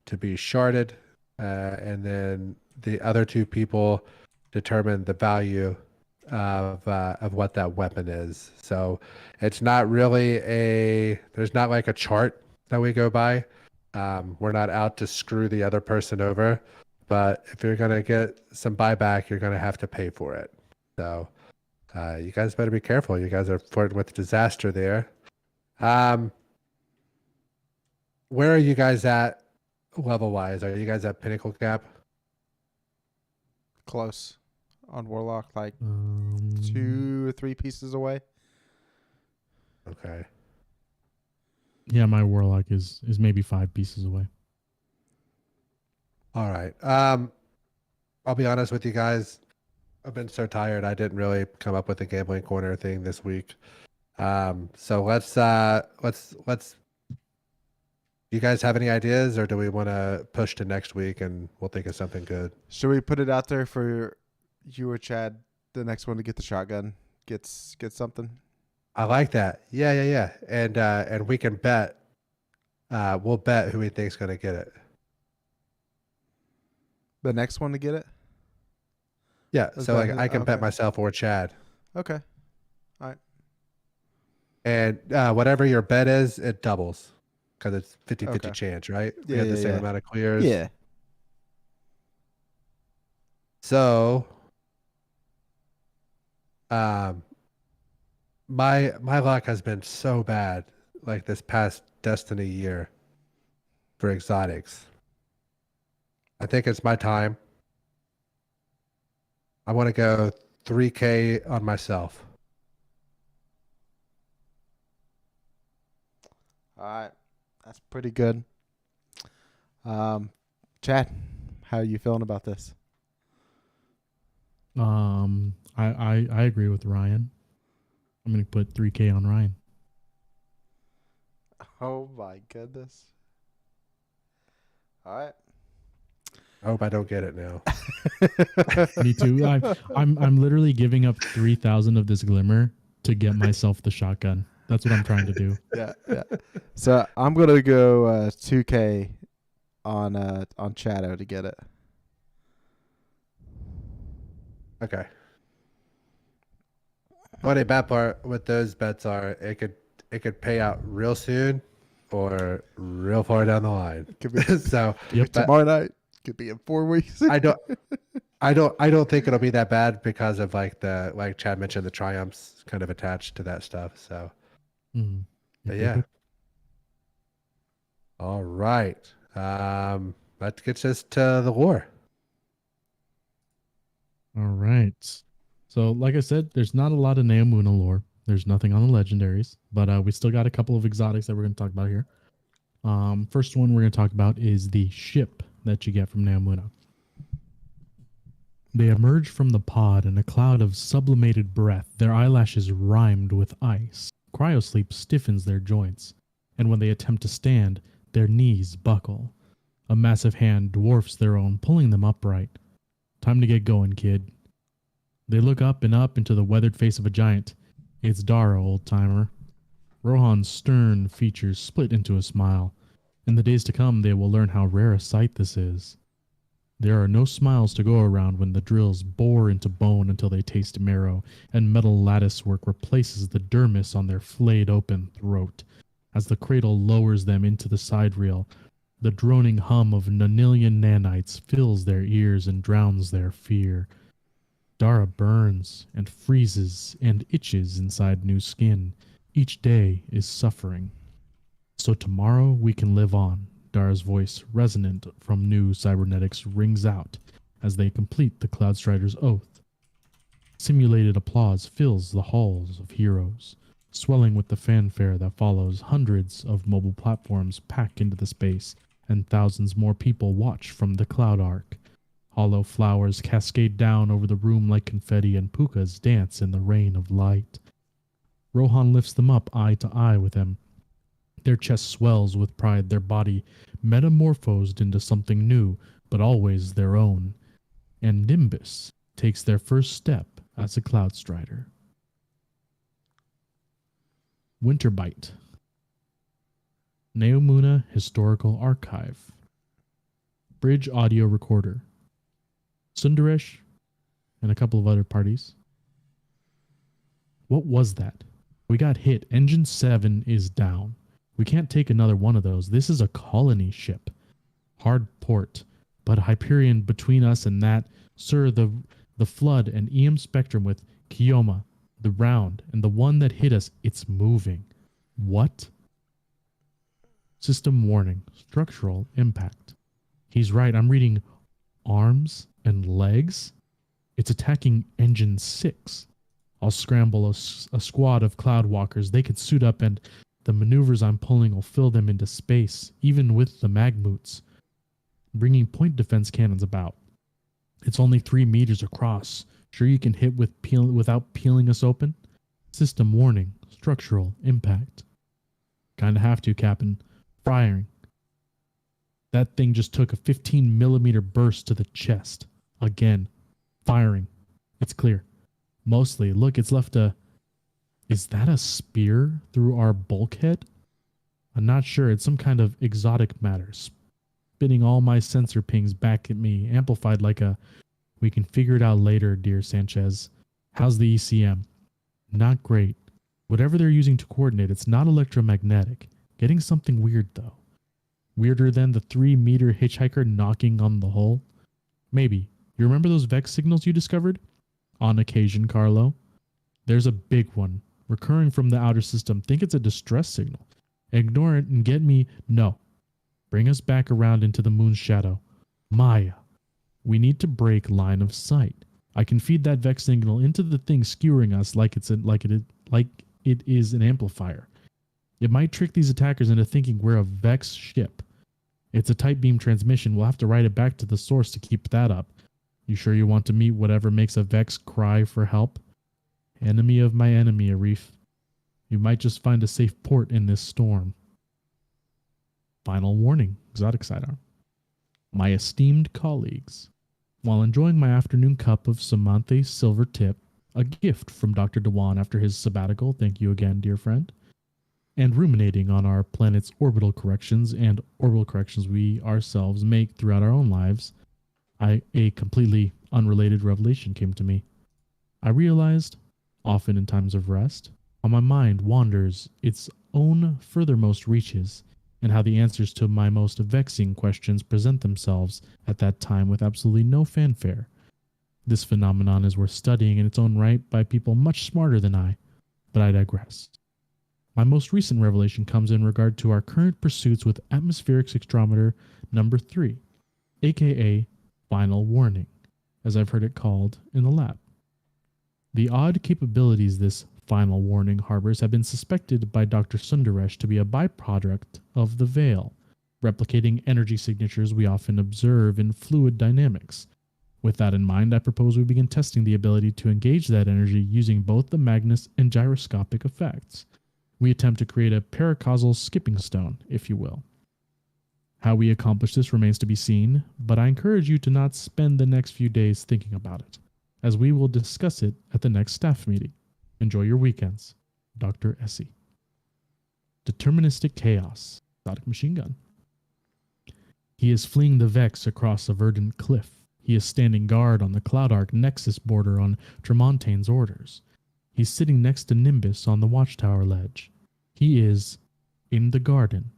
to be sharded, and then the other two people determine the value of what that weapon is. So it's not really there's not like a chart that we go by. We're not out to screw the other person over, but if you're going to get some buyback, you're going to have to pay for it. So you guys better be careful. You guys are flirting with disaster there. Where are you guys at level wise? Are you guys at pinnacle cap? Close on Warlock, like 2 or 3 pieces away. Okay. Yeah, my Warlock is maybe 5 pieces away. All right. I'll be honest with you guys. I've been so tired. I didn't really come up with a Gambling Corner thing this week. So let's. You guys have any ideas, or do we want to push to next week and we'll think of something good? Should we put it out there for you or Chad, the next one to get the shotgun, get something? I like that. Yeah. And we can bet. We'll bet who we think's going to get it. The next one to get it? Yeah. So like I can bet myself or Chad. Okay. All right. And whatever your bet is, it doubles. Because it's 50-50 chance, right? Yeah, we have the same amount of clears. Yeah. So, my luck has been so bad, like this past Destiny year, for exotics. I think it's my time. I want to go 3K on myself. All right. That's pretty good. Chad, how are you feeling about this? I agree with Ryan. I'm going to put 3K on Ryan. Oh my goodness. All right. I hope I don't get it now. Me too. I'm literally giving up 3,000 of this glimmer to get myself the shotgun. That's what I'm trying to do. Yeah. So I'm gonna go 2K on Shadow to get it. Okay. Funny bad part with those bets are it could pay out real soon or real far down the line. Could be, So Yep. tomorrow night. Could be in 4 weeks. I don't think it'll be that bad because of like Chad mentioned, the triumphs kind of attached to that stuff. So Mm. but yeah. All right. That gets us to the war. All right. So, like I said, there's not a lot of Neomuna lore. There's nothing on the legendaries, but we still got a couple of exotics that we're going to talk about here. First one we're going to talk about is the ship that you get from Neomuna. They emerge from the pod in a cloud of sublimated breath, their eyelashes rimed with ice. Cryosleep stiffens their joints, and when they attempt to stand, their knees buckle. A massive hand dwarfs their own, pulling them upright. Time to get going, kid. They look up and up into the weathered face of a giant. It's Dara, old-timer. Rohan's stern features split into a smile. In the days to come, they will learn how rare a sight this is. There are no smiles to go around when the drills bore into bone until they taste marrow, and metal latticework replaces the dermis on their flayed open throat. As the cradle lowers them into the side reel, the droning hum of nonillion nanites fills their ears and drowns their fear. Dara burns and freezes and itches inside new skin. Each day is suffering. So tomorrow we can live on. Dara's voice, resonant from new cybernetics, rings out as they complete the Cloudstrider's oath. Simulated applause fills the halls of heroes. Swelling with the fanfare that follows, hundreds of mobile platforms pack into the space, and thousands more people watch from the Cloud Arc. Hollow flowers cascade down over the room like confetti, and pukas dance in the rain of light. Rohan lifts them up eye to eye with him. Their chest swells with pride, their body metamorphosed into something new, but always their own. And Nimbus takes their first step as a Cloudstrider. Winterbite. Neomuna Historical Archive. Bridge Audio Recorder. Sundaresh and a couple of other parties. What was that? We got hit. Engine 7 is down. We can't take another one of those. This is a colony ship. Hard port. But Hyperion between us and that, sir, the flood and EM spectrum with Kioma, the round, and the one that hit us, it's moving. What? System warning. Structural impact. He's right. I'm reading arms and legs. It's attacking engine 6. I'll scramble a squad of cloud walkers. They could suit up, and the maneuvers I'm pulling will fill them into space, even with the magmoots. Bringing point defense cannons about. It's only 3 meters across. Sure you can hit without peeling us open? System warning. Structural impact. Kinda have to, Captain. Firing. That thing just took a 15 millimeter burst to the chest. Again. Firing. It's clear. Mostly. Look, it's left a... Is that a spear through our bulkhead? I'm not sure. It's some kind of exotic matter. Spinning all my sensor pings back at me. Amplified like a... We can figure it out later, dear Sanchez. How's the ECM? Not great. Whatever they're using to coordinate, it's not electromagnetic. Getting something weird, though. Weirder than the 3-meter hitchhiker knocking on the hull? Maybe. You remember those Vex signals you discovered? On occasion, Carlo. There's a big one. Recurring from the outer system. Think it's a distress signal. Ignore it and get me... No. Bring us back around into the moon's shadow. Maya. We need to break line of sight. I can feed that Vex signal into the thing skewering us like it is an amplifier. It might trick these attackers into thinking we're a Vex ship. It's a tight beam transmission. We'll have to write it back to the source to keep that up. You sure you want to meet whatever makes a Vex cry for help? Enemy of my enemy, Arif. You might just find a safe port in this storm. Final warning, exotic sidearm. My esteemed colleagues, while enjoying my afternoon cup of Samanthe Silver Tip, a gift from Dr. Dewan after his sabbatical, thank you again, dear friend, and ruminating on our planet's orbital corrections and orbital corrections we ourselves make throughout our own lives, a completely unrelated revelation came to me. I realized, often in times of rest, how my mind wanders its own furthermost reaches, and how the answers to my most vexing questions present themselves at that time with absolutely no fanfare. This phenomenon is worth studying in its own right by people much smarter than I, but I digress. My most recent revelation comes in regard to our current pursuits with atmospheric spectrometer number 3, aka final warning, as I've heard it called in the lab. The odd capabilities this final warning harbors have been suspected by Dr. Sundaresh to be a byproduct of the veil, replicating energy signatures we often observe in fluid dynamics. With that in mind, I propose we begin testing the ability to engage that energy using both the Magnus and gyroscopic effects. We attempt to create a paracausal skipping stone, if you will. How we accomplish this remains to be seen, but I encourage you to not spend the next few days thinking about it, as we will discuss it at the next staff meeting. Enjoy your weekends. Dr. Essie. Deterministic Chaos. Exotic machine gun. He is fleeing the Vex across a verdant cliff. He is standing guard on the Cloudark Nexus border on Tremontaine's orders. He's sitting next to Nimbus on the watchtower ledge. He is in the garden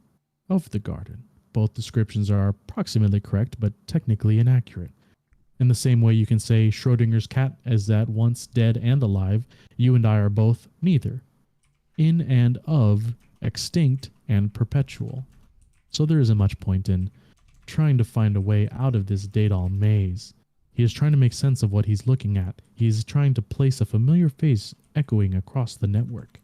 of the garden. Both descriptions are approximately correct, but technically inaccurate. In the same way you can say Schrodinger's cat is at once dead and alive, you and I are both neither. In and of, extinct and perpetual. So there isn't much point in trying to find a way out of this Daedal maze. He is trying to make sense of what he's looking at. He is trying to place a familiar face echoing across the network,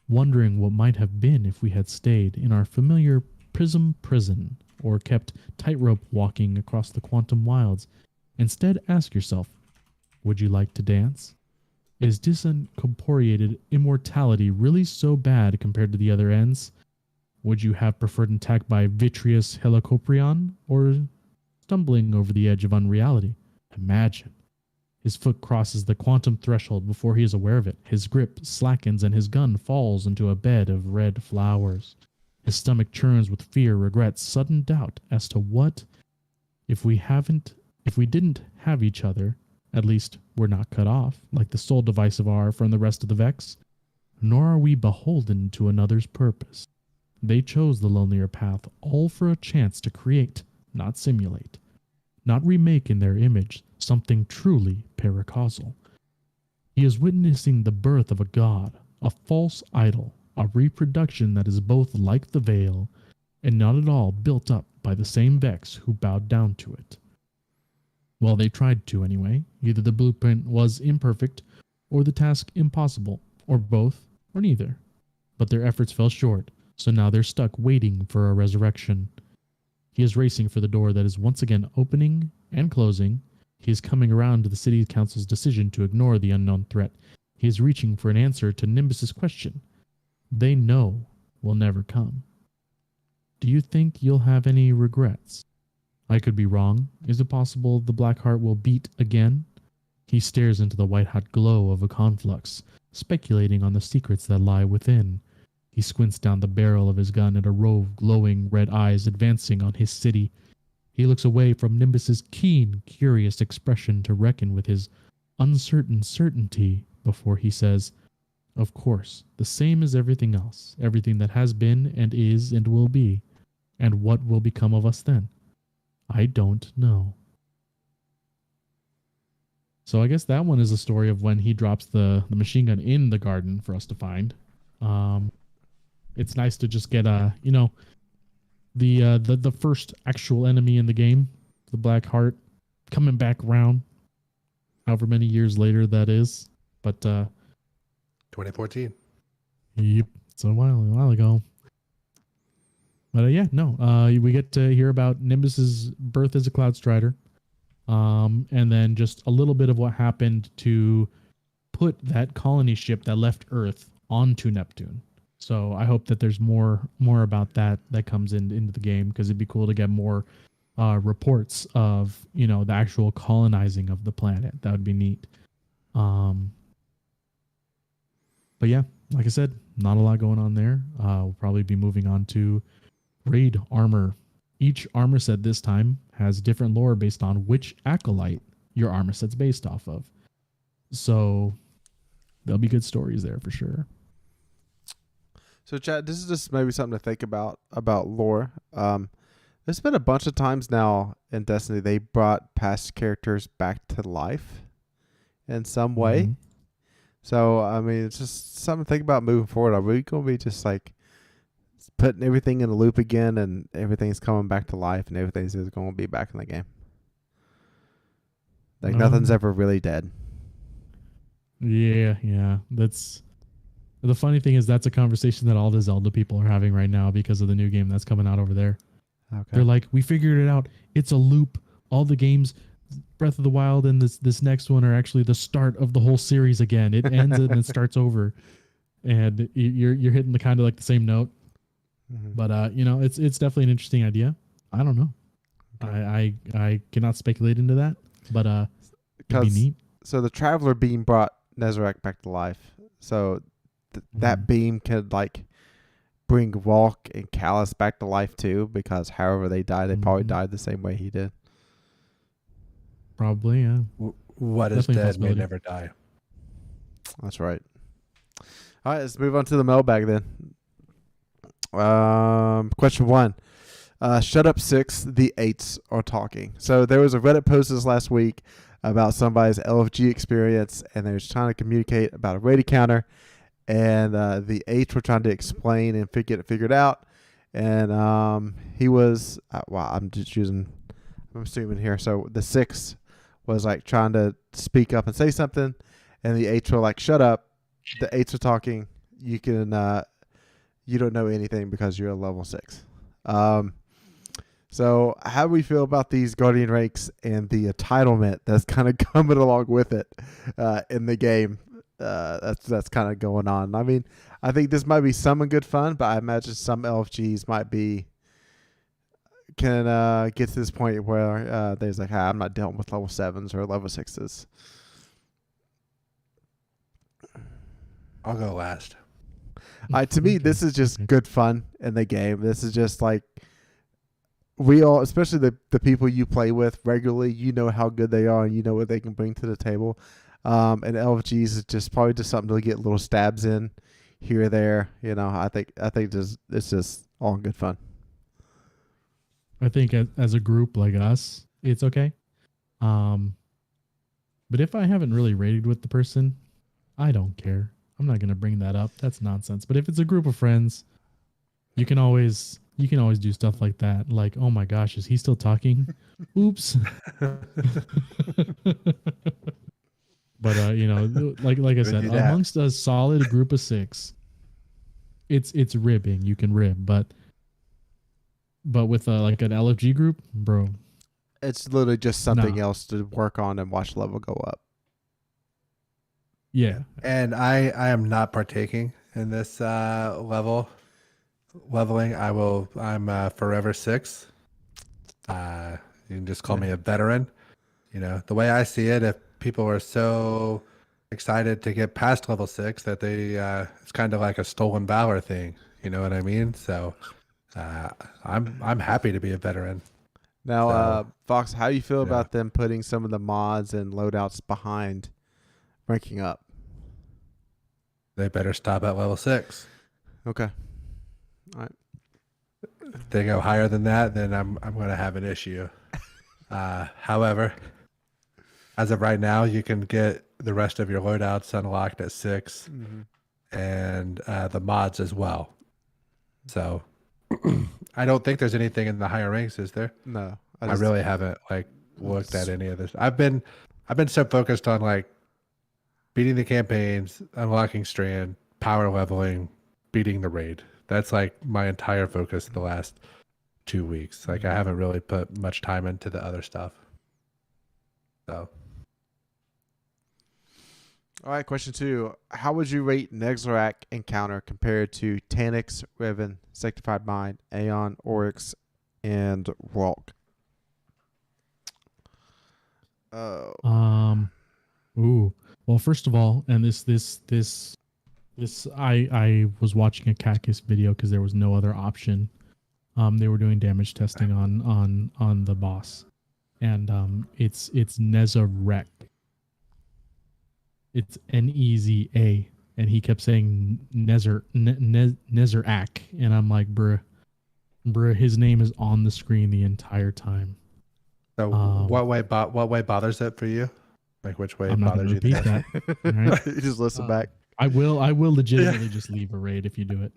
wondering what might have been if we had stayed in our familiar prism prison or kept tightrope walking across the quantum wilds. Instead, ask yourself, would you like to dance? Is disincorporeated immortality really so bad compared to the other ends? Would you have preferred an attack by Vitreous Helicoprion or stumbling over the edge of unreality? Imagine. His foot crosses the quantum threshold before he is aware of it. His grip slackens and his gun falls into a bed of red flowers. His stomach churns with fear, regret, sudden doubt as to what if we didn't have each other. At least we're not cut off, like the sole device of R from the rest of the Vex, nor are we beholden to another's purpose. They chose the lonelier path, all for a chance to create, not simulate, not remake in their image, something truly paracausal. He is witnessing the birth of a god, a false idol, a reproduction that is both like the veil and not at all built up by the same Vex who bowed down to it. Well, they tried to anyway. Either the blueprint was imperfect, or the task impossible, or both, or neither. But their efforts fell short, so now they're stuck waiting for a resurrection. He is racing for the door that is once again opening and closing. He is coming around to the city council's decision to ignore the unknown threat. He is reaching for an answer to Nimbus's question. They know will never come. Do you think you'll have any regrets? I could be wrong. Is it possible the black heart will beat again? He stares into the white-hot glow of a conflux, speculating on the secrets that lie within. He squints down the barrel of his gun at a row of glowing red eyes advancing on his city. He looks away from Nimbus's keen, curious expression to reckon with his uncertain certainty before he says, "Of course, the same as everything else, everything that has been and is and will be. And what will become of us then? I don't know." So I guess that one is a story of when he drops the machine gun in the garden for us to find. It's nice to just get the first actual enemy in the game, the Black Heart, coming back around, however many years later that is. But 2014. Yep, it's a while ago. But we get to hear about Nimbus's birth as a Cloud Strider, and then just a little bit of what happened to put that colony ship that left Earth onto Neptune. So I hope that there's more about that comes into the game, because it'd be cool to get more reports of, you know, the actual colonizing of the planet. That would be neat. But yeah, like I said, not a lot going on there. We'll probably be moving on to raid armor. Each armor set this time has different lore based on which acolyte your armor set's based off of. So there'll be good stories there for sure. So, Chad, this is just maybe something to think about lore. There's been a bunch of times now in Destiny they brought past characters back to life in some way. Mm-hmm. So, I mean, it's just something to think about moving forward. Are we going to be just like putting everything in a loop again, and everything's coming back to life, and everything's just going to be back in the game? Like nothing's ever really dead. Yeah. That's the funny thing is that's a conversation that all the Zelda people are having right now because of the new game that's coming out over there. Okay. They're like, we figured it out. It's a loop. All the games, Breath of the Wild and this next one, are actually the start of the whole series again. It ends and it starts over, and you're hitting the kind of like the same note. Mm-hmm. But you know, it's definitely an interesting idea. I don't know. Okay. I cannot speculate into that, but it'd be neat. So the Traveler beam brought Nezarec back to life. So that beam could like bring Walk and Callus back to life too, because however they died, they probably died the same way he did. Probably, yeah. What is dead may never die. That's right. All right, let's move on to the mailbag then. Question 1. Shut up 6, the 8s are talking. So there was a Reddit post this last week about somebody's LFG experience, and they were trying to communicate about a raid encounter, and the 8s were trying to explain and get it figured out. And he was, I'm assuming here. So the 6 was like trying to speak up and say something, and the 8s were like, shut up. The 8s are talking. You can, you don't know anything because you're a level 6. So how do we feel about these Guardian ranks and the entitlement that's kind of coming along with it in the game? That's kind of going on. I mean, I think this might be some in good fun, but I imagine some LFGs can get to this point where there's like, I'm not dealing with level 7s or level 6s. I'll go last. To me, this is just good fun in the game. This is just like, we all, especially the people you play with regularly, you know how good they are and you know what they can bring to the table. And LFGs is just probably just something to get little stabs in here or there. You know, I think it's just all good fun. I think as a group like us, it's okay. But if I haven't really raided with the person, I don't care. I'm not gonna bring that up. That's nonsense. But if it's a group of friends, you can always do stuff like that. Like, oh my gosh, is he still talking? Oops. But you know, like I said, amongst a solid group of 6, it's ribbing. You can rib, but with like an LFG group, bro, it's literally just something else to work on and watch level go up. Yeah. And I am not partaking in this leveling. I'm forever 6. You can just call me a veteran. You know, the way I see it, if people are so excited to get past level 6 that they it's kind of like a stolen valor thing. You know what I mean? So I'm happy to be a veteran. Now, Fox, how do you feel about them putting some of the mods and loadouts behind ranking up? They better stop at level 6. Okay. All right. If they go higher than that, then I'm going to have an issue. However, as of right now, you can get the rest of your loadouts unlocked at 6, and the mods as well. So I don't think there's anything in the higher ranks, is there? No, I really haven't looked at any of this. I've been so focused on beating the campaigns, unlocking Strand, power leveling, beating the raid. That's my entire focus the last 2 weeks. I haven't really put much time into the other stuff. So All right, question 2. How would you rate Nexlarak encounter compared to Tanix, Riven, Sanctified Mind, Aeon, Oryx, and Walk? Oh. Ooh. Well, first of all, and this I was watching a Cactus video because there was no other option. They were doing damage testing on the boss, and it's Nezarek. It's Neza, and he kept saying Nezarak, and I'm like, bruh, his name is on the screen the entire time. So what way bothers it for you? Like which way I'm not going bothers to you? repeat that. All right? You just listen back. I will legitimately just leave a raid if you do it.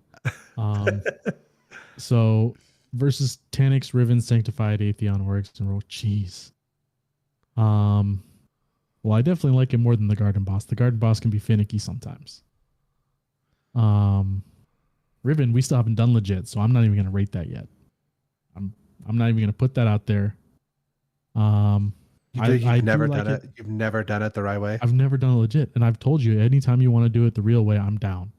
So versus Tanix, Riven, Sanctified, Atheon, Oryx, and Roll. Jeez. Well, I definitely like it more than the Garden Boss. The Garden Boss can be finicky sometimes. Riven, we still haven't done legit, so I'm not even going to rate that yet. I'm not even going to put that out there. You've never done it. You've never done it the right way. I've never done it legit, and I've told you anytime you want to do it the real way, I'm down.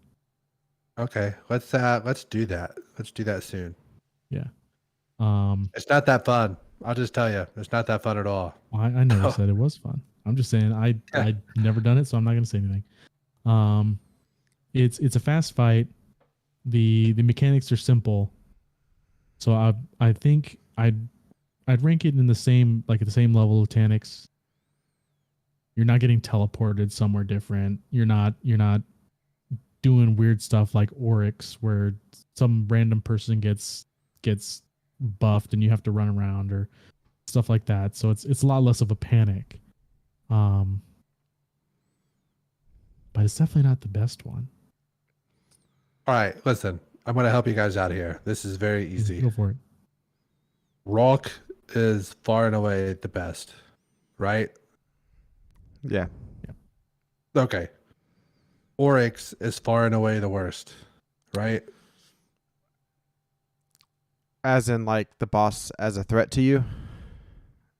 Okay, let's do that. Let's do that soon. Yeah. It's not that fun. I'll just tell you, it's not that fun at all. I never said it was fun. I'm just saying I've never done it, so I'm not going to say anything. It's a fast fight. The mechanics are simple, so I think I'd rank it in the same, like at the same level of Tanix. You're not getting teleported somewhere different. You're not doing weird stuff like Oryx, where some random person gets buffed and you have to run around or stuff like that. So it's a lot less of a panic. But it's definitely not the best one. All right, listen. I'm going to help you guys out here. This is very easy. Go for it. Rock is far and away the best, right? Yeah. Okay. Oryx is far and away the worst, right? As in, like, the boss as a threat to you?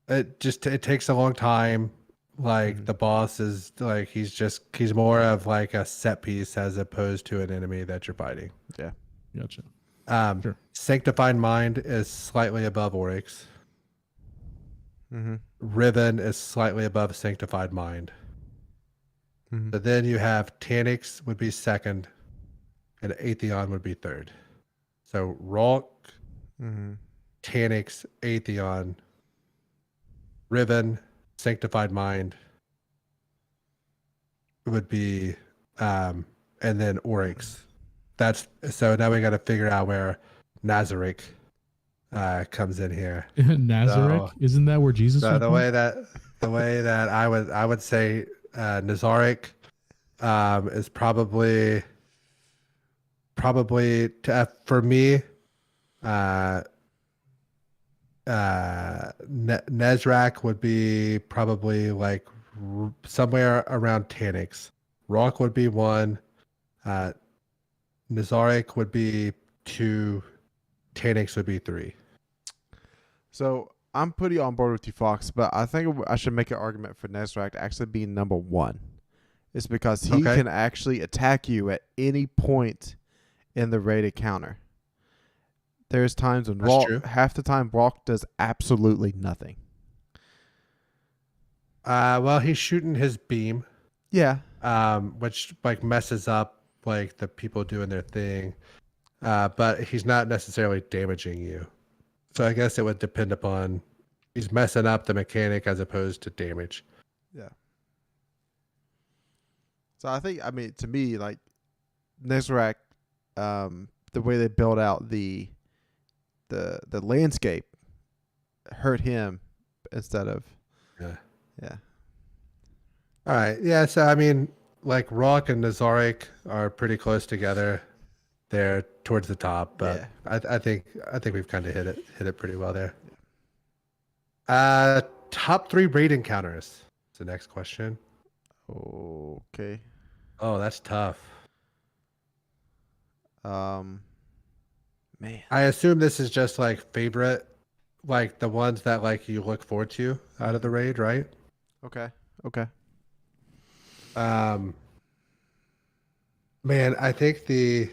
It takes a long time. Like the boss is like he's more of like a set piece as opposed to an enemy that you're fighting. Yeah. Gotcha. Sure. Sanctified Mind is slightly above Oryx. Mm-hmm. Riven is slightly above Sanctified Mind. Mm-hmm. But then you have Tanix would be second, and Atheon would be third. So Rock, Tanix, Atheon, Riven, Sanctified Mind would be, and then Oryx. That's so now we got to figure out where Nazarek comes in here. Nazarek, isn't that where Jesus? So the way that I would say Nazarek is probably for me. Nezrak would be probably like somewhere around Tanix. Rock would be 1. Nazarek would be 2. Tanix would be 3. So I'm pretty on board with you, Fox, but I think I should make an argument for Nezrak to actually be number 1. It's because he can actually attack you at any point in the raid encounter. There's times when half the time Walk does absolutely nothing. Well, he's shooting his beam. Yeah. Which like messes up like the people doing their thing. But he's not necessarily damaging you. So I guess it would depend upon he's messing up the mechanic as opposed to damage. Yeah. So I think, I mean, to me, like Nezrak, the way they build out the landscape hurt him instead of yeah. All right. Yeah, so I mean like Rock and Nazarek are pretty close together. They're towards the top, but yeah. I think we've kind of hit it pretty well there. Top 3 raid encounters. That's the next question. Okay. Oh, that's tough. Man. I assume this is just like favorite, like the ones that like you look forward to out of the raid, right? Okay. Man, I think the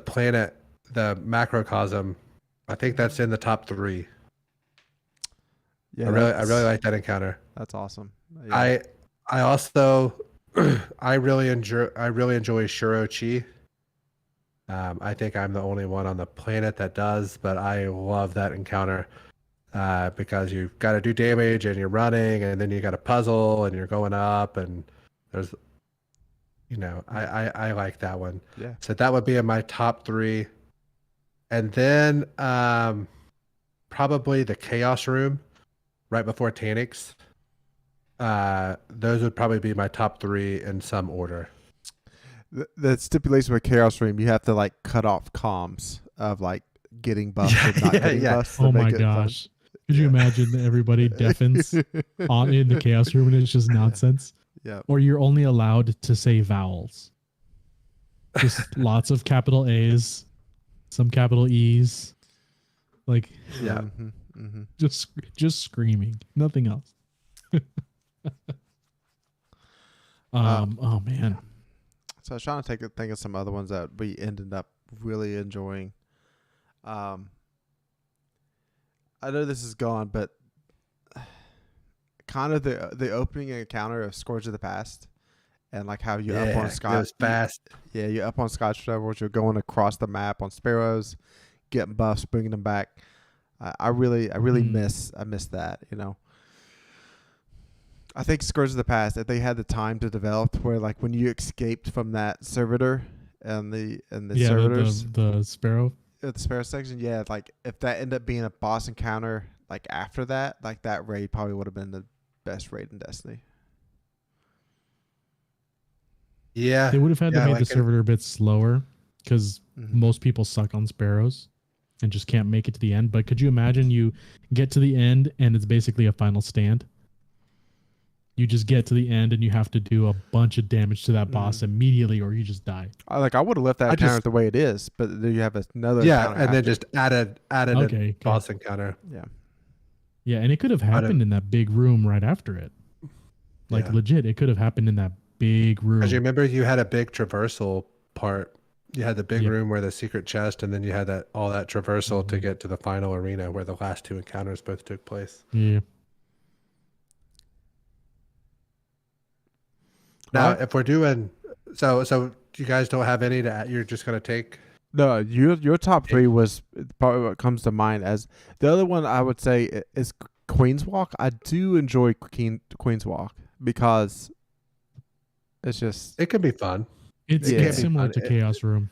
planet, the macrocosm, I think that's in the top 3. Yeah, I really like that encounter. That's awesome. Yeah. I also I really enjoy Shuro Chi. I think I'm the only one on the planet that does, but I love that encounter because you've got to do damage and you're running, and then you got a puzzle and you're going up, and there's, I like that one. Yeah. So that would be in my top 3, and then probably the Chaos Room right before Tanix. Those would probably be my top 3 in some order. The stipulation with Chaos Room, you have to like cut off comms of like getting buffs and not getting buffs. To Oh make my it fun. gosh. Could you imagine that everybody deafens in the Chaos Room and it's just nonsense? Yeah. Or you're only allowed to say vowels. Just lots of capital A's, some capital E's. Like, Yeah. just screaming. Nothing else. Oh man. So I was trying to think of some other ones that we ended up really enjoying. I know this is gone, but kind of the opening encounter of Scourge of the Past, and like how you up on Scotch. It was fast. You up on Scotch Travels. You're going across the map on Sparrows, getting buffs, bringing them back. I really miss that. I think Scourge of the Past, if they had the time to develop, where like when you escaped from that servitor and the servitors, the Sparrow. the Sparrow section, like if that ended up being a boss encounter, like after that, like that raid probably would have been the best raid in Destiny. Yeah. They would have had to make like the servitor a bit slower because Mm-hmm. most people suck on Sparrows and just can't make it to the end. But could you imagine you get to the end and it's basically a final stand? You just get to the end and you have to do a bunch of damage to that boss immediately, or you just die. I would have left that encounter the way it is, but then you have another. Yeah, encounter and then after. just added Okay, a boss encounter. Yeah. Yeah, and it could have happened in that big room right after it. Like Yeah. legit, it could have happened in that big room. Because you remember you had a big traversal part. You had the big Yep. room where the secret chest, and then you had all that traversal to get to the final arena where the last 2 encounters both took place. Yeah. Now, Right. if we're doing so you guys don't have any you're just gonna take. No, your top 3 was probably what comes to mind as the other one. I would say is Queen's Walk. I do enjoy Queen's Walk because it's just It can be fun. It's Yeah. similar to Chaos Room,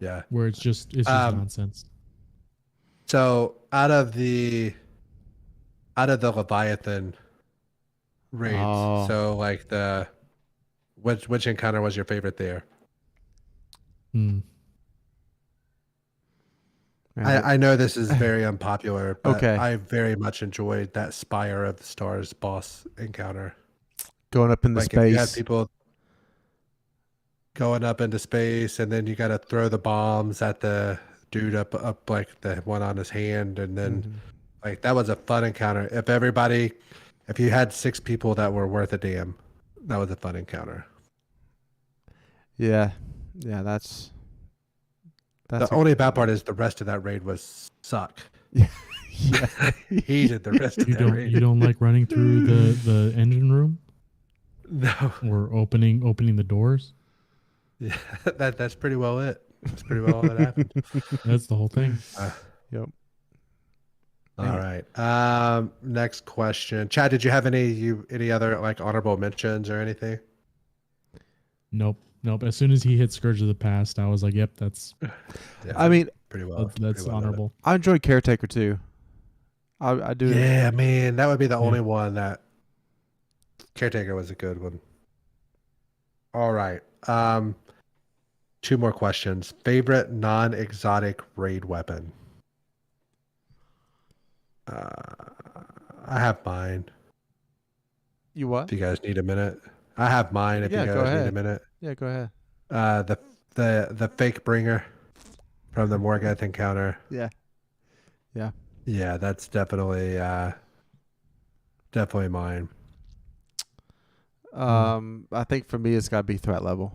Yeah. where it's just nonsense. So out of the Leviathan raids, Oh. so like which encounter was your favorite there? man, I know this is very unpopular, but Okay. I very much enjoyed that Spire of the Stars boss encounter. going up in the Like if you had space. people going up into space, and then you got to throw the bombs at the dude up like the one on his hand, and then like that was a fun encounter. If you had 6 people that were worth a damn, that was a fun encounter. Yeah, that's The only bad part is the rest of that raid was suck. Yeah. Hated the rest of that raid. You don't like running through the engine room No, or opening the doors? yeah, that's pretty well it. That's pretty well all that happened. That's the whole thing. Yep. All right. Next question, Chad. Did you have any other like honorable mentions or anything? Nope. As soon as he hit Scourge of the Past, I was like, "Yep, that's Yeah, I mean, pretty well. that's pretty well done. honorable." I enjoy Caretaker too. I do. Yeah, man, that would be the only one that Caretaker was a good one. All right. 2 more questions. Favorite non-exotic raid weapon? I have mine. You what? If you guys need a minute, I have mine. If Yeah, you go guys need a ahead. minute, Yeah, go ahead. the fake bringer from the Morgath encounter. Yeah. Yeah, that's definitely definitely mine. I think for me, it's got to be threat level.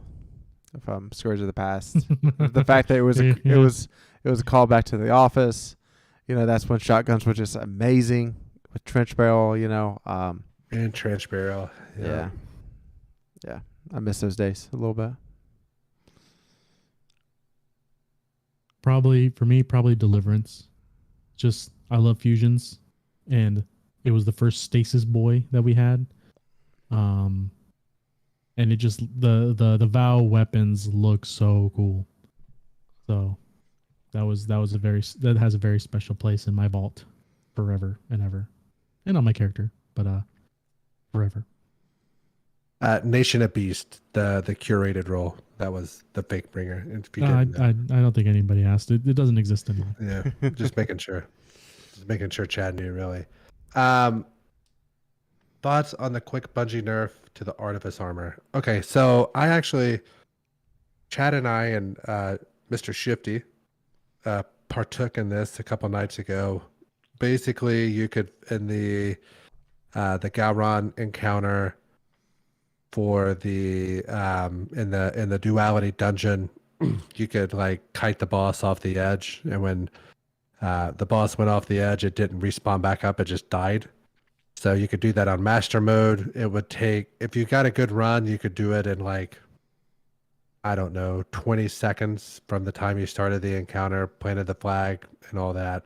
If I'm Scourge of the Past, the fact that it was it was a callback to The Office. That's when shotguns were just amazing with trench barrel. And trench barrel. Yeah. I miss those days a little bit. Probably for me, probably Deliverance. Just I love fusions, and it was the first stasis boy that we had. And it just the Vow weapons look so cool. So that has a very special place in my vault forever and ever, and on my character, but forever. Nation of Beast, the curated role. That was the fake bringer. I don't think anybody asked. It doesn't exist anymore. Yeah, just making sure. Just making sure Chad knew, really. Thoughts on the quick Bungie nerf to the Artifice armor? Okay, so Chad and I and Mr. Shifty partook in this a couple nights ago. Basically, you could in the Galron encounter for the in the duality dungeon, you could like kite the boss off the edge, and when the boss went off the edge, it didn't respawn back up; it just died. So you could do that on master mode. It would take, if you got a good run, you could do it in like, I don't know, 20 seconds from the time you started the encounter, planted the flag, and all that.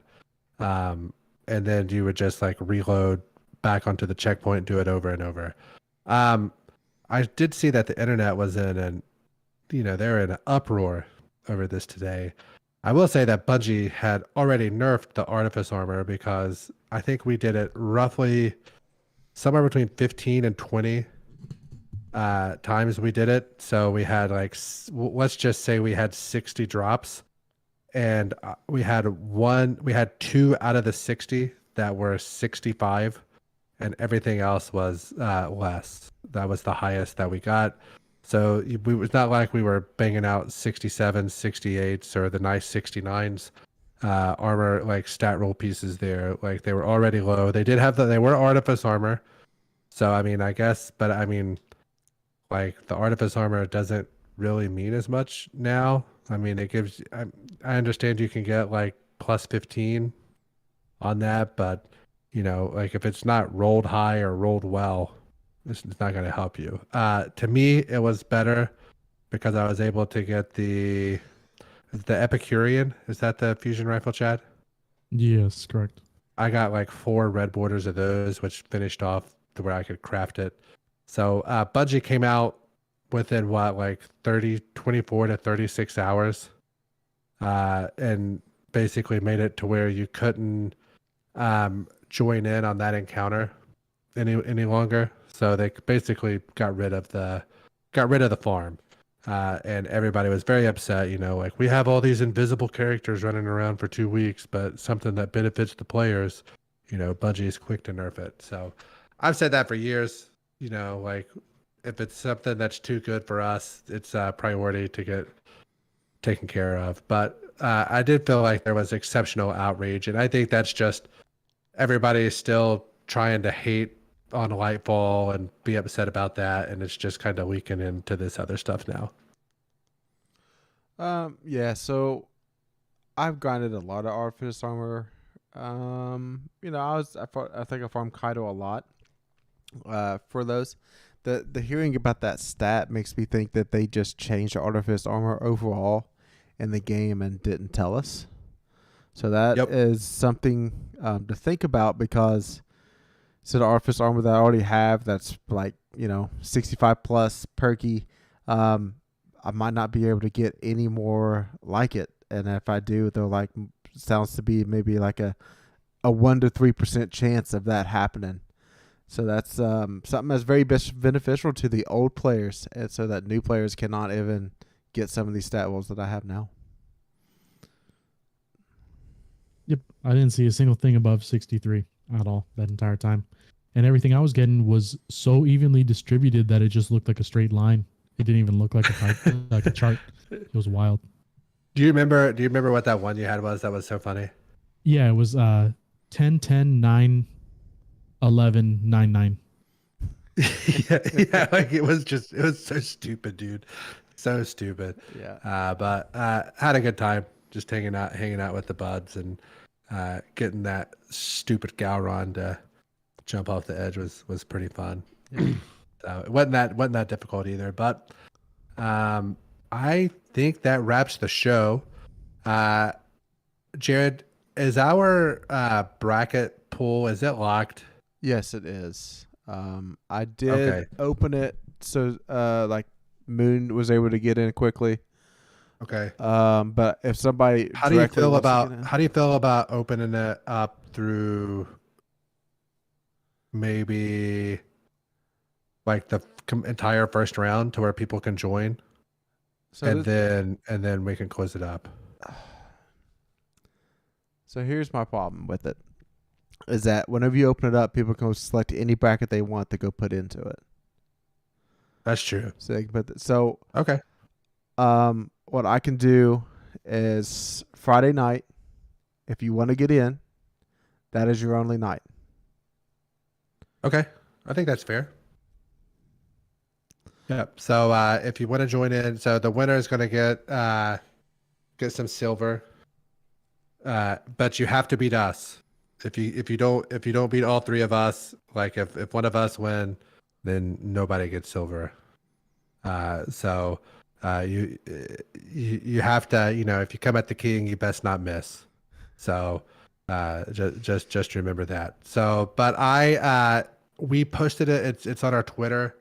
And then you would just like reload back onto the checkpoint and do it over and over. I did see that the internet was they're in an uproar over this today. I will say that Bungie had already nerfed the Artifice armor because I think we did it roughly somewhere between 15 and 20 times we did it. So we had let's just say we had 60 drops, and we had 2 out of the 60 that were 65, and everything else was less. That was the highest that we got. So it was not like we were banging out 67s, 68s, or the nice 69s armor, like stat roll pieces there. Like they were already low. They were Artifice armor. So, I mean, I guess, but I mean, like the Artifice armor doesn't really mean as much now. I mean, it gives, I understand you can get like plus 15 on that, but like if it's not rolled high or rolled well, it's not going to help you. To me, it was better because I was able to get the Epicurean. Is that the fusion rifle, Chad? Yes, correct. I got like 4 red borders of those, which finished off to where I could craft it. So Bungie came out within like 24 to 36 hours, and basically made it to where you couldn't join in on that encounter any longer. So they basically got rid of the farm, and everybody was very upset. Like we have all these invisible characters running around for 2 weeks, but something that benefits the players, Bungie is quick to nerf it. So I've said that for years. Like if it's something that's too good for us, it's a priority to get taken care of. But I did feel like there was exceptional outrage, and I think that's just everybody is still trying to hate on Lightfall and be upset about that, and it's just kind of leaking into this other stuff now. Yeah, so I've grinded a lot of Artifice armor. I think I farmed Kaido a lot for those. The hearing about that stat makes me think that they just changed the Artifice armor overall in the game and didn't tell us. So that is something to think about, because the Artifice armor that I already have, that's like 65 plus perky, I might not be able to get any more like it, and if I do, they're sounds to be maybe like a 1 to 3% chance of that happening. So that's something that's very beneficial to the old players, and so that new players cannot even get some of these stat rolls that I have now. Yep, I didn't see a single thing above 63 at all that entire time, and everything I was getting was so evenly distributed that it just looked like a straight line. It didn't even look like like a chart. It was wild. Do you remember what that one you had was that was so funny? Yeah, it was 10 10 9 1199. yeah, like it was so stupid, dude. So stupid. Yeah. But had a good time just hanging out with the buds and getting that stupid Gowron to jump off the edge was pretty fun. Yeah. So it wasn't that difficult either. But I think that wraps the show. Jared, is our bracket pool, is it locked? Yes, it is. I did Okay. open it so like Moon was able to get in quickly. Okay. But if somebody How do you directly feel wants to about get in- how do you feel about opening it up through maybe like the entire first round to where people can join, so and this- then we can close it up? So here's my problem with it. Is that whenever you open it up, people can select any bracket they want to go put into it. That's true. So they can put so Okay. what I can do is Friday night, if you want to get in, that is your only night. Okay. I think that's fair. Yeah. So if you want to join in, so the winner is going to get some silver. But you have to beat us. If you don't beat all three of us, like if one of us win, then nobody gets silver. So you have to, if you come at the king, you best not miss. So just remember that. So, but we posted it. It's on our Twitter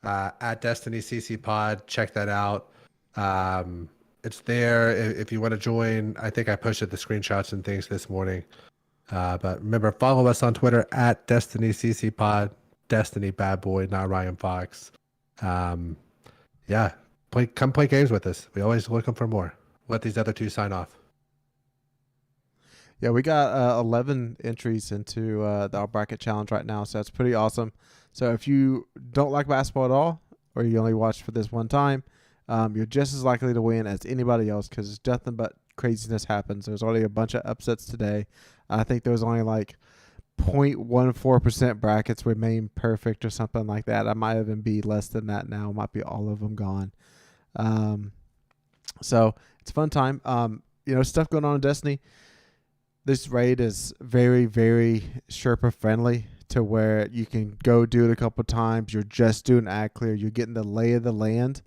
at Destiny CC Pod. Check that out. It's there if you want to join. I think I posted the screenshots and things this morning. But remember, follow us on Twitter at Destiny CC Pod, Destiny Bad Boy, NotRyanFox. Yeah, come play games with us. We always looking for more. Let these other two sign off. Yeah, we got 11 entries into our bracket challenge right now, so that's pretty awesome. So if you don't like basketball at all, or you only watch for this one time, you're just as likely to win as anybody else because nothing but craziness happens. There's already a bunch of upsets today. I think there was only like 0.14% brackets remain perfect or something like that. I might even be less than that now. Might be all of them gone. So it's a fun time. Stuff going on in Destiny. This raid is very, very Sherpa friendly to where you can go do it a couple times. You're just doing ad clear. You're getting the lay of the land.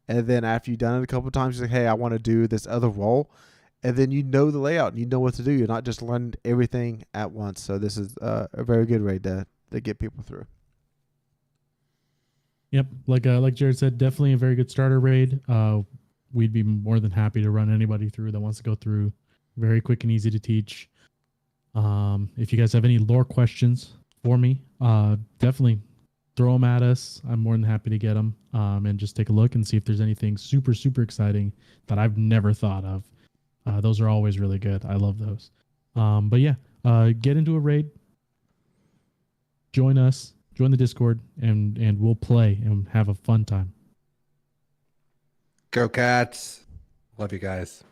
And then after you've done it a couple times, you're like, hey, I want to do this other role. And then you know the layout and you know what to do. You're not just learning everything at once. So this is a very good raid to get people through. Yep, like Jared said, definitely a very good starter raid. We'd be more than happy to run anybody through that wants to go through. Very quick and easy to teach. If you guys have any lore questions for me, definitely throw them at us. I'm more than happy to get them and just take a look and see if there's anything super, super exciting that I've never thought of. Those are always really good. I love those. But yeah, get into a raid, join us, join the Discord, and we'll play and have a fun time. Go Cats. Love you guys.